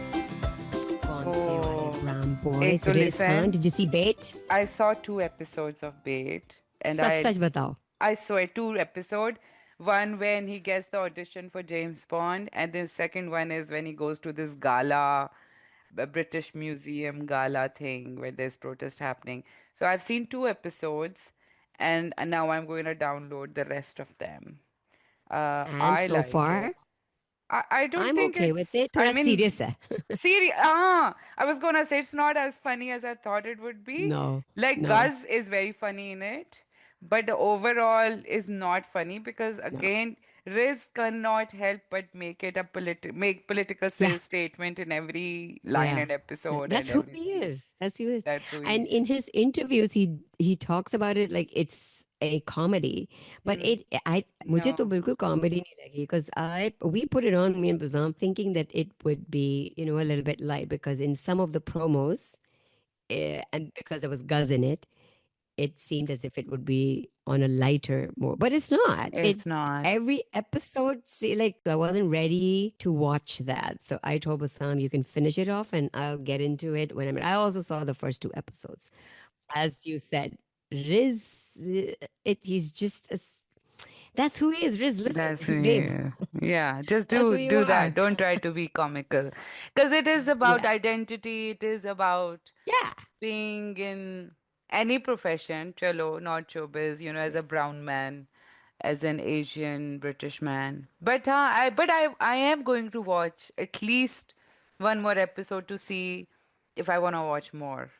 कौन से वाले Oh, brown एक boys तो Riz Khan listen, did you see Bait I saw 2 episodes of Bait, and such I सच बताओ I saw 2 episode. One when he gets the audition for James Bond, and the second one is when he goes to this gala, a British Museum gala thing where there's protest happening. So I've seen 2 episodes, and now I'm going to download the rest of them. and I so like far it. I don't I'm think okay with it's. it I थोड़ा mean, serious है I was gonna say it's not as funny as I thought it would be. no Like no Guz is very funny in it, but the overall is not funny because no again, Riz cannot help but make it a make political yeah statement in every line yeah and episode and that's who every he scene. is that's who he is That's who he and is. in his interviews he talks about it like it's a comedy but Hmm. I मुझे तो No, बिल्कुल comedy नहीं लगी because I we put it on me and Bazam thinking that it would be a little bit light because in some of the promos and because there was Guz in it it seemed as if it would be on a lighter more but it's not it it's not. every episode see like I wasn't ready to watch that so I told Basam you can finish it off and I'll get into it when I also saw the first 2 episodes as you said Riz He's just that's who he is. Just That's listen, babe. yeah. Just That's who do you do that. are. Don't try to be comical, because it is about Yeah, identity. It is about yeah. being in any profession. Chalo, not showbiz. As a brown man, as an Asian British man. But I am going to watch at least one more episode to see if I want to watch more.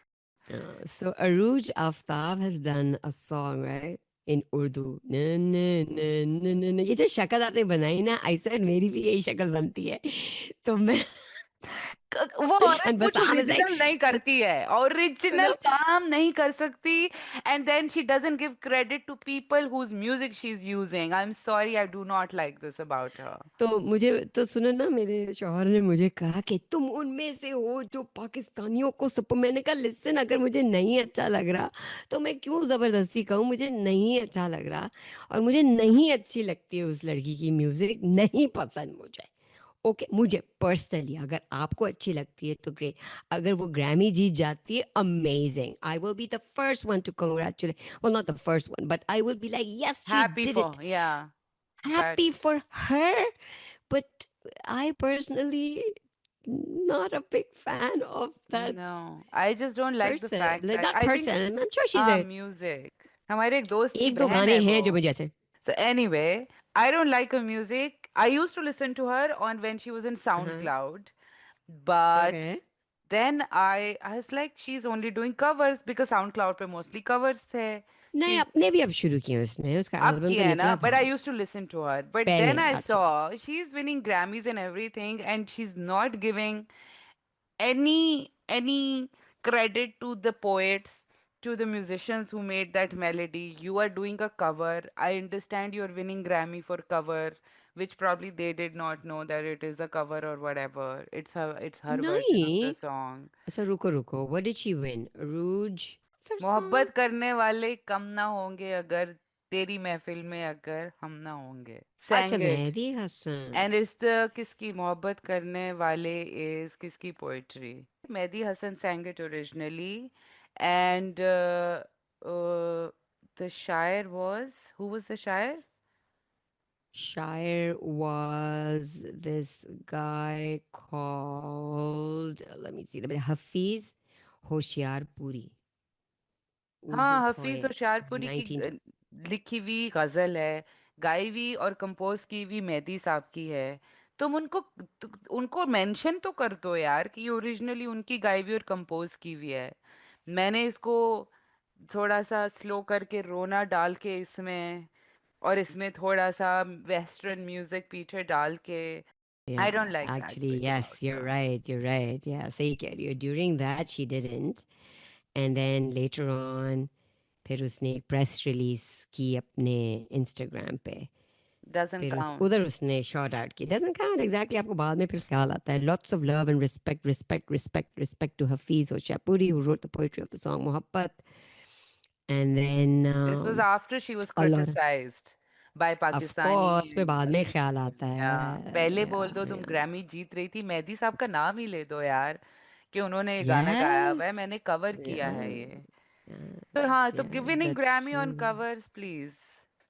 So Aruj Aftab has done a song, right? In Urdu. Na, na, na, na, na, na. ये जो शक्ल आपने बनाई ना, I said मेरी भी यही शक्ल बनती है. तो मैं वो औरत and कुछ Bassam is like, ओरिजिनल नहीं करती है, ओरिजिनल सुनो. काम नहीं कर सकती. And then she doesn't give credit to people whose music she is using. I am sorry, I do not like this about her. तो मुझे तो सुनो ना, मेरे शौहर ने मुझे कहा कि तुम उनमें से हो जो पाकिस्तानियों को सपोर्ट. मैंने कहा लिसन, अगर मुझे नहीं अच्छा लग रहा तो मैं क्यों ज़बरदस्ती कहूँ. मुझे नहीं अच्छा लग रहा और मुझे नहीं अच्छी लगती है उस लड़की की म्यूज़िक. नहीं पसंद मुझे. ओके, मुझे पर्सनली, अगर आपको अच्छी लगती है तो ग्रेट. अगर वो ग्रैमी जीत जाती है, amazing. I will be the first one two congratulate. Well, not the first one, but I will be like yes, she happy did it. For या that. Happy for her. But I personally not a big fan of that No, I just don't like the person. fact Like, that not I think person. I'm sure she's हाँ a music. हमारे एक दोस्त की एक दो बहन गाने है वो. हैं जो मुझे अच्छे. So anyway, I don't like her music. I used to listen to her on when she was in हाँ. SoundCloud, but Okay. then I was like, she's only doing covers because SoundCloud पे mostly covers थे. नहीं, She's अपने भी अब शुरू किए उसने. उसका up एल्बम तो किया है ना, निकला but था I used to listen to her. But पहले. then I अच्छा अच्छा. saw she's winning Grammys and everything, and she's not giving any credit to the poets, to the musicians who made that melody. You are doing a cover. I understand you're winning Grammy for cover, which probably they did not know that it is a cover or whatever. It's her version of the नहीं. song. अच्छा, रुको रुको. What did she win? Rouge. What's her song? मोहब्बत करने वाले कम ना होंगे अगर तेरी महफिल में अगर हम ना होंगे. अच्छा, Sang it. Mehdi Hasan. And it's the किसकी मोहब्बत करने वाले is किसकी poetry. Mehdi Hasan sang it originally, and the Shire was, who was the Shire? Shire was this guy called, let me Hafiz Hoshiarpuri, Urdu हाँ, हफीज poet, होशियारपुरी की 19. लिखी हुई गजल है, गाई हुई और कंपोज की हुई मेहदी साहब की है. तुम उनको मेंशन तो कर दो यार कि ओरिजिनली उनकी गाई हुई और कंपोज की हुई है. मैंने इसको थोड़ा सा स्लो करके रोना डाल के इसमें, और इसमें थोड़ा सा वेस्टर्न म्यूजिक पीछे डाल के. Yeah, I don't like that actually, bit yes, about you're her. right. You're right. Yeah, सही कह रही हो. During that, she didn't. And then later on, फिर उसने एक प्रेस रिलीज की अपने इंस्टाग्राम पे. डजंट फिर काउंट. उधर उसने शॉर्ट आउट की. Doesn't count exactly. आपको बाद में फिर ख्याल आता है. Lots of love and respect, respect, respect, respect to Hafeez और Shahpuri who wrote the poetry of the song Mohabbat. And then This was after she was a lot, criticized by of course, Pakistani फिर बाद में ख्याल people. आता Yeah. है. पहले बोल दो तुम या ग्रैमी जीत रही थी, मेहदी साहब का नाम ही ले दो यार कि उन्होंने ये गाना गाया हुआ यस है, मैंने कवर किया है या ये. तो हाँ, तो yes winning that's Grammy true. on covers, please.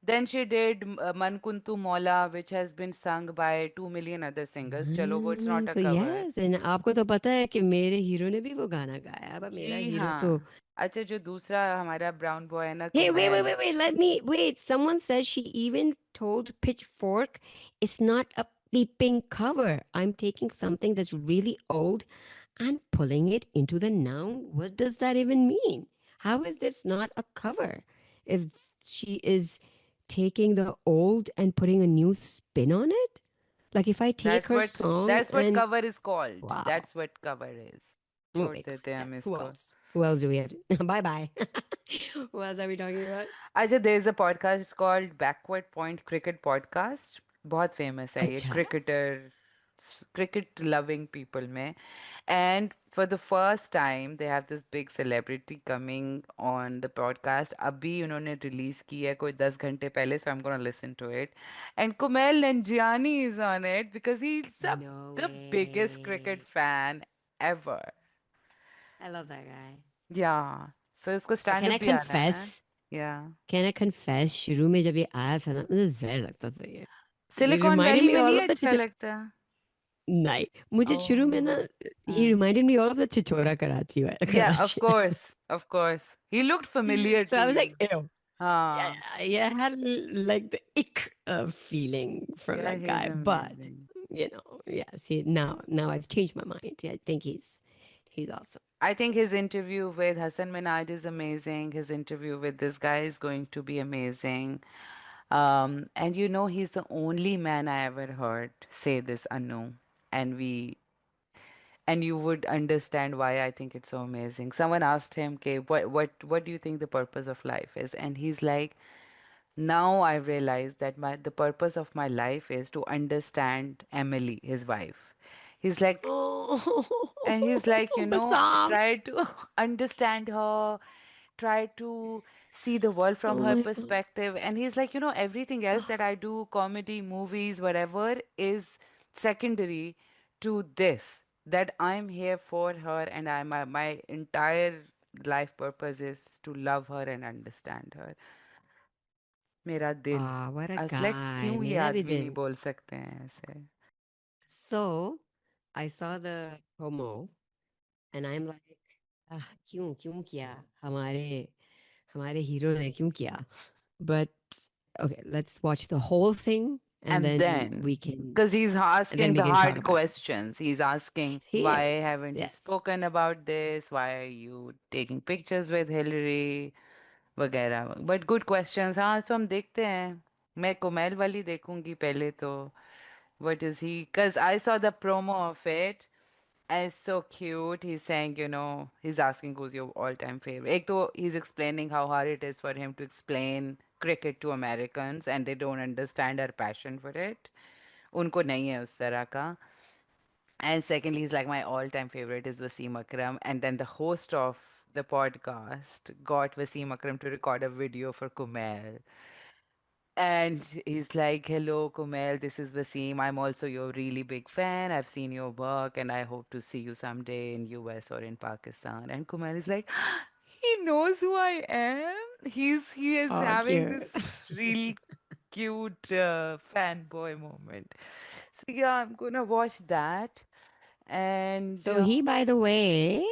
Then she did Man Kuntu Mola, which has been sung by 2 million other singers. चलो वो it's not a तो cover. यस, एंड आपको तो पता है कि मेरे हीरो ने भी वो गाना गाया. अब मेरा जी हीरो तो. हाँ. अच्छा, जो दूसरा हमारा ब्राउन बॉय है ना, Hey, wait, wait, Kumail. wait, wait. Let me wait. Someone says she even told Pitchfork it's not a peeping cover. I'm taking something that's really old and pulling it into the noun. What does that even mean? How is this not a cover? If she is taking the old and putting a new spin on it? Like if I take That's her what song that's what and cover is called. wow. That's what cover is. Oh छोड़ my God. देते हैं Yes. हम Who इसको. else? Who else do we have? Bye bye. Who else are we talking about? अच्छा, there is a podcast called Backward Point Cricket Podcast. बहुत famous है ये अच्छा. क्रिकेटर, cricket loving people में. And for the first time they have this big celebrity coming on the podcast. अभी उन्होंने release की है कोई 10 घंटे पहले, so I'm gonna listen to it. And Kumail Nanjiani is on it because he's No the biggest cricket way. fan ever. I love that guy. Yeah. So इसको But stand can up I भी आना है. confess? Yeah. Can I confess, शुरू में जब ये आया था ना मुझे जहर लगता था ये. He Silicon reminded Valley me में all नहीं of the अच्छा लगता. नहीं मुझे शुरू में ना Oh. he reminded me all of the Chichora Karachi Yeah, of Karachi. course. Of course. He looked familiar So to I was you. like, ew. Yeah, Ah. yeah, I had like the ick feeling from Yeah, that he's guy. But amazing. yes, now I've changed my mind. Yeah, I think he's awesome. I think his interview with Hassan Minaj is amazing. His interview with this guy is going to be amazing. And you know, he's the only man I ever heard say this, Anu. And and you would understand why I think it's so amazing. Someone asked him, "Okay, what do you think the purpose of life is?" And he's like, "Now I realize that the purpose of my life is to understand Emily, his wife." He's like, and he's like, Basam. try to understand her, try to see the world from Oh her my god. perspective. And he's like, everything else that I do, comedy, movies, whatever, is secondary to this. That I'm here for her, and my entire life purpose is to love her and understand her. मेरा दिल. Wow, what a I was like, guy. क्यों ये मेरा भी आदमी नहीं दिल. बोल सकते हैं ऐसे? So I saw the promo and I'm like, क्यों क्यों किया हमारे हमारे हीरो ने क्यों किया? But okay, let's watch the whole thing and And then then, we can because he's and then asking we the can talk hard about it. questions, he's asking, He why is, haven't you yes. spoken about this? Why are you taking pictures with Hillary? वगैरह. But good questions. हाँ, तो हम देखते हैं. मैं कोमल वाली देखूंगी पहले तो. What is he? Because I saw the promo of it. And it's so cute. He's saying, he's asking who's your all-time favorite. एक तो he's explaining how hard it is for him to explain cricket to Americans and they don't understand our passion for it. उनको नहीं है उस तरह का. And secondly, he's like, my all-time favorite is Wasim Akram. And then the host of the podcast got Wasim Akram to record a video for Kumail. And he's like, hello, Kumail, this is Wasim. I'm also your really big fan. I've seen your work and I hope to see you someday in US or in Pakistan. And Kumail is like, he knows who I am. He is Oh, having cute. this real cute fanboy moment. So yeah, I'm gonna watch that. And So he, by the way,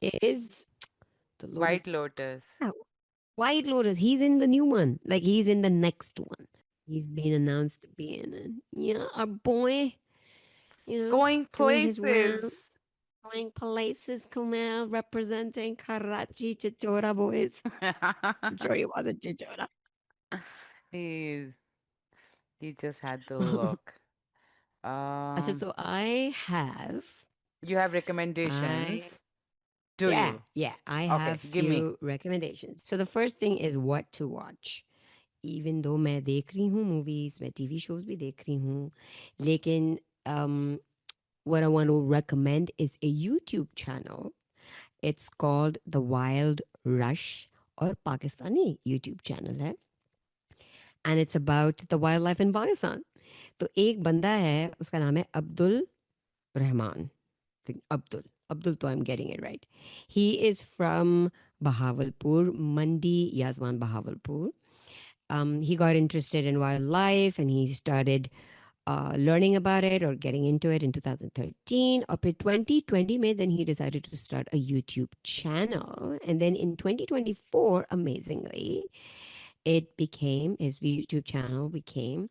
is the Lotus. White Lotus. Yeah, White Lotus. He's in the new one. Like he's in the next one. He's been announced to be in it. Yeah, our boy, Going doing his places. round, going places, Kumail, representing Karachi Chichora boys. I'm sure he was a Chichora. He's he just had the look. Acha, Um, so I have, you have I recommendations? Do yeah, you? yeah, I Okay, have give me. few recommendations. So the first thing is what to watch. Even though मैं देख रही हूँ movies, मैं TV shows भी देख रही हूँ, लेकिन what I want to recommend is a YouTube channel. It's called The Wild Rush और पाकिस्तानी YouTube channel है. And it's about the wildlife in Pakistan. तो एक बंदा है, उसका नाम है अब्दुल रहमान. Abdul, तो I'm getting it right. He is from Bahawalpur, Mandi Yazwan Bahawalpur. He got interested in wildlife and he started learning about it or getting into it in 2013. Up in 2020 में, then he decided to start a YouTube channel. And then in 2024, amazingly, his YouTube channel became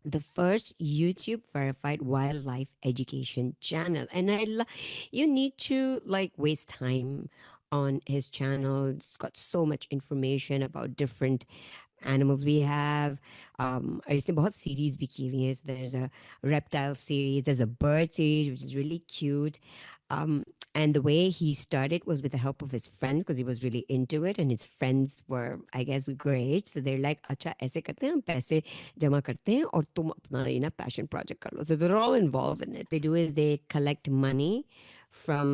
the first YouTube verified wildlife education channel. And you need to like waste time on his channel. It's got so much information about different animals we have. और इसने बहुत series भी की हुई हैं. So there's a reptile series, there's a bird series, which is really cute. And the way he started was with the help of his friends because he was really into it and his friends were, I guess, great. So they're like, अच्छा ऐसे करते हैं, हम पैसे जमा करते हैं और तुम अपना ये ना passion project कर लो. So they're all involved in it. They do is they collect money from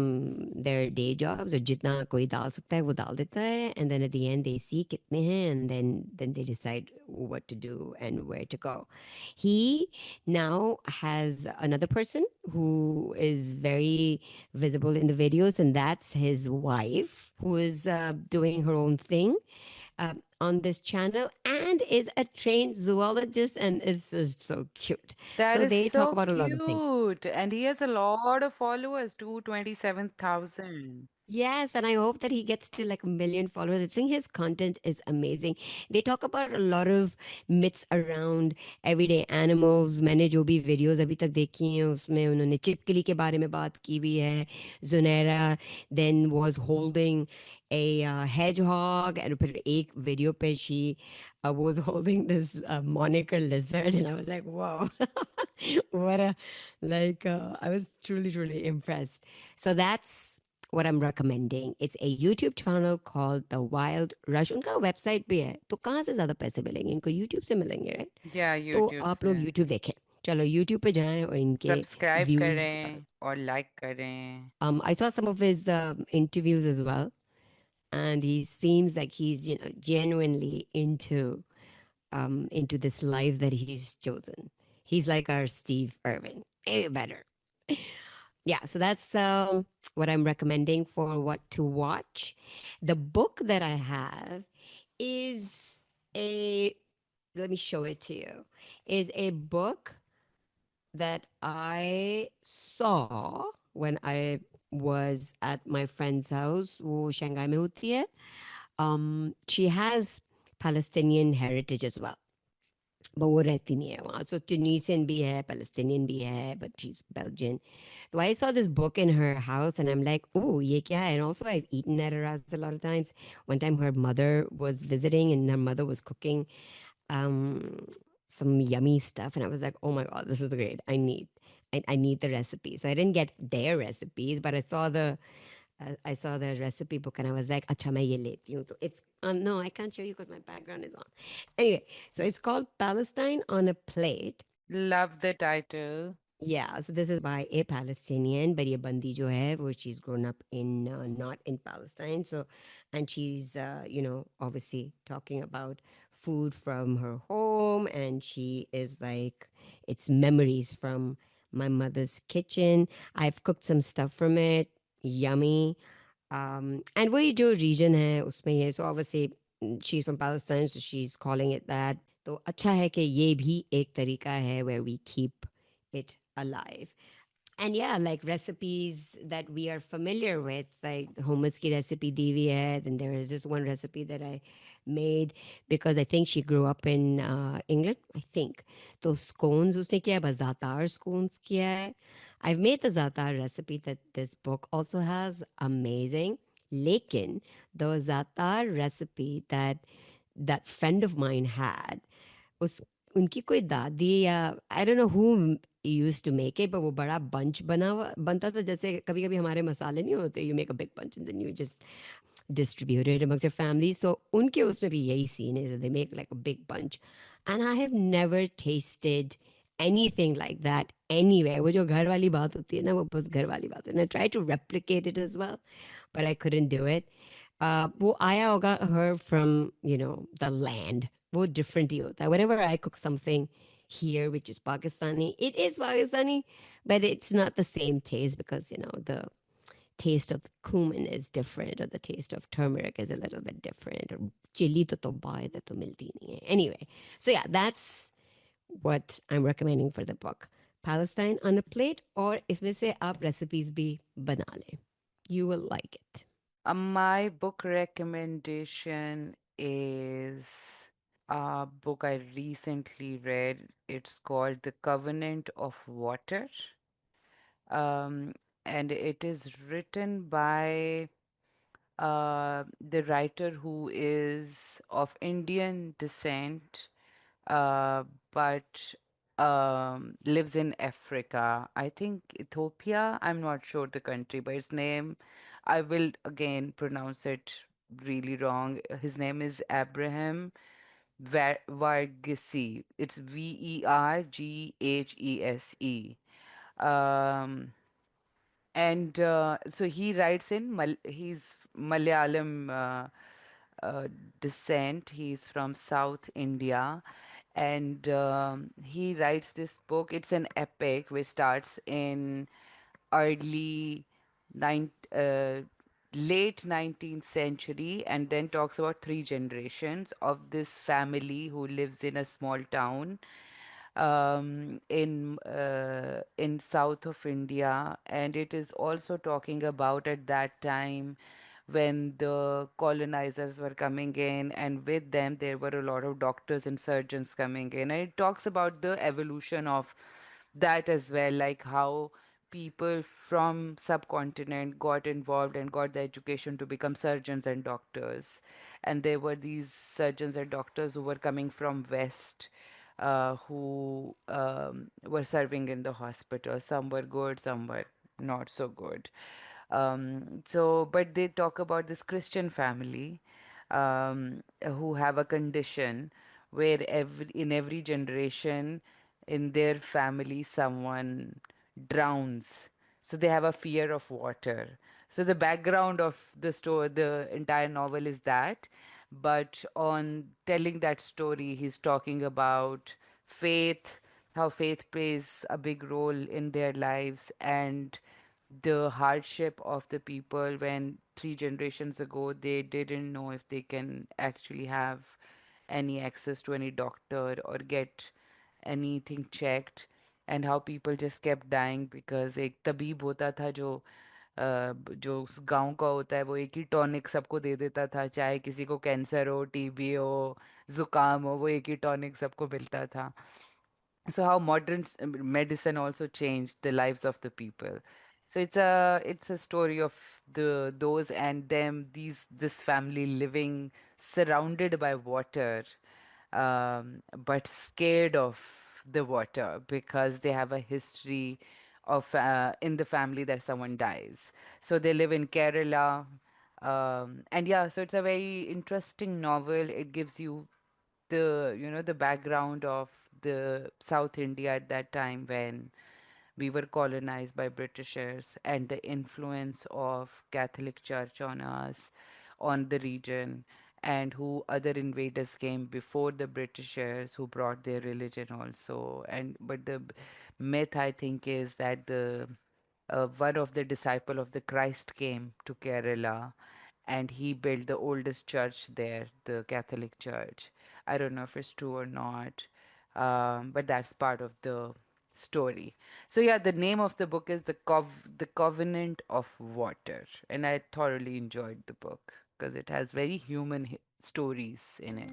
their day jobs, or जितना कोई डाल सकता है वो डाल देता है, and then at the end they see कितने हैं, and then they decide what to do and where to go. He now has another person who is very visible in the videos, and that's his wife, who is doing her own thing. on this channel and is a trained zoologist, and it's just so cute. That So is they talk so about a lot of things. cute. And he has a lot of followers, 227,000. Yes, and I hope that he gets to like a million followers. I think his content is amazing. They talk about a lot of myths around everyday animals. मैंने जो भी videos अभी तक देखी हैं उसमें उन्होंने चिपकली के बारे में बात की हुई है. Zunaira then was holding a hedgehog, and फिर एक video पे she was holding this moniker lizard, and I was like, wow, what a I was truly impressed. So that's what I'm recommending. It's a YouTube channel called The Wild Rush. उनका website भी है. तो कहाँ से ज़्यादा पैसे मिलेंगे? इनको YouTube से मिलेंगे, right? Yeah, तो YouTube आप लोग से. YouTube देखें. चलो YouTube पे जाएं और इनके सब्सक्राइब views. करें और लाइक करें. I saw some of his interviews as well, and he seems like he's genuinely into this life that he's chosen. He's like our Steve Irwin, maybe better. Yeah, so that's what I'm recommending for what to watch. The book that I have is a, let me show it to you, is a book that I saw when I was at my friend's house, वो Shanghai में होती है. She has Palestinian heritage as well. But वो रहती नहीं है वहाँ. So Tunisian भी है, Palestinian भी है, but she's Belgian. So I saw this book in her house and I'm like, oh, ye kya hai? And also I've eaten at her house a lot of times. One time her mother was visiting and her mother was cooking um, some yummy stuff. And I was like, oh my God, this is great. I need the recipe. So I didn't get their recipes, but I saw the recipe book and I was like, acha main ye leti hu. So it's, no, I can't show you because my background is on. Anyway, so it's called Palestine on a Plate. Love the title. Yeah, so this is by a Palestinian, but ye bandi jo hai, wo she's grown up in not in Palestine. So, and she's obviously talking about food from her home, and she is like, it's memories from my mother's kitchen. I've cooked some stuff from it, yummy. And वही जो region है उसमें ये, so obviously she's from Palestine, so she's calling it that. तो अच्छा है कि ये भी एक तरीका है where we keep it alive. And yeah, like recipes that we are familiar with, like the hummus ki recipe दी हुई है. Then there is this one recipe that I made because I think she grew up in England, I think. तो scones उसने किया है, बस ज़ातार scones किया है. I've made the za'atar recipe that this book also has, amazing. Lekin, the za'atar recipe that that friend of mine had, उस उनकी कोई दादी या I don't know who used to make it, but वो बड़ा bunch बनता था. जैसे कभी कभी हमारे मसाले नहीं होते, you make a big bunch and then you just distribute it amongst your family. So उनके उसमें भी यही scene is that they make like a big bunch. And I have never tasted anything like that anywhere. वो जो घर वाली बात होती है ना, वो बस घर वाली बात है. And I tried to replicate it as well, but I couldn't do it. वो आया होगा her from, the land. वो different ही होता है. Whenever I cook something here, which is Pakistani, it is Pakistani, but it's not the same taste because, the taste of the cumin is different, or the taste of turmeric is a little bit different, or chili to baad to milti nahi hai. Anyway, so yeah, that's what I'm recommending for the book. Palestine on a Plate, or isme se aap recipes bhi bana le. You will like it. My book recommendation is a book I recently read. It's called The Covenant of Water. Um, and it is written by the writer who is of Indian descent, uh, but lives in Africa. I think Ethiopia. I'm not sure the country, but his name, I will again pronounce it really wrong. His name is Abraham Varghese. It's Verghese. Um, and so he writes in he's Malayalam descent. He's from South India, and he writes this book. It's an epic which starts in early nine, uh, late 19th century, and then talks about three generations of this family who lives in a small town in south of India. And it is also talking about at that time when the colonizers were coming in, and with them there were a lot of doctors and surgeons coming in. And it talks about the evolution of that as well, like how people from subcontinent got involved and got the education to become surgeons and doctors. And there were these surgeons and doctors who were coming from west, who were serving in the hospital. Some were good, some were not so good. But they talk about this Christian family who have a condition where in every generation in their family someone drowns. So they have a fear of water. So the background of the story, the entire novel is that. But on telling that story, he's talking about faith, how faith plays a big role in their lives, and the hardship of the people when 3 generations ago they didn't know if they can actually have any access to any doctor or get anything checked, and how people just kept dying because एक तबीब होता था जो जो उस गांव का होता है, वो एक ही टॉनिक सबको दे देता था, चाहे किसी को कैंसर हो, टीबी हो, जुकाम हो, वो एक ही टॉनिक सबको मिलता था. So how modern medicine also changed the lives of the people. So it's a story of the those and them, these this family living surrounded by water, but scared of the water because they have a history of in the family that someone dies. So they live in Kerala. And yeah, so it's a very interesting novel. It gives you the background of the South India at that time when we were colonized by Britishers, and the influence of Catholic Church on us, on the region, and who other invaders came before the Britishers who brought their religion also. And but the myth, I think, is that the one of the disciple of the Christ came to Kerala, and he built the oldest church there, the Catholic Church. I don't know if it's true or not, but that's part of the story. So yeah, the name of the book is the Covenant of Water, and I thoroughly enjoyed the book because it has very human stories in it.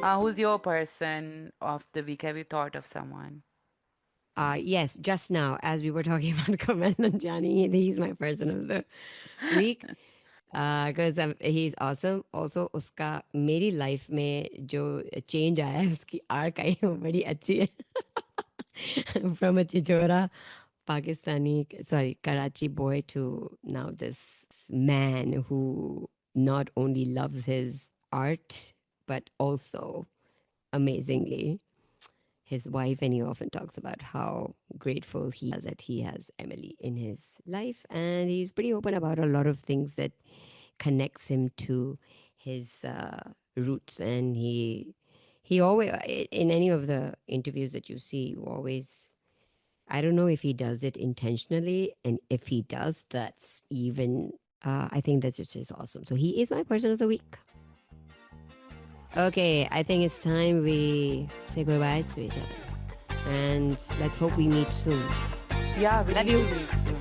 Who's your person of the week? Have you thought of someone? Yes, just now, as we were talking about Kamal Nanjiani, he's my person of the week. Because he's awesome. Also, उसका मेरी life में जो change आया है, उसकी arc आई है, वो बड़ी अच्छी है. From a Chichora Pakistani, sorry, Karachi boy to now this man who not only loves his art, but also amazingly his wife. And he often talks about how grateful he is that he has Emily in his life. And he's pretty open about a lot of things that connects him to his roots. And he always, in any of the interviews that you see, you always, I don't know if he does it intentionally, and if he does, that's even I think that's just awesome. So he is my person of the week. Okay, I think it's time we say goodbye to each other, and let's hope we meet soon. Yeah, we Love need you. to meet soon.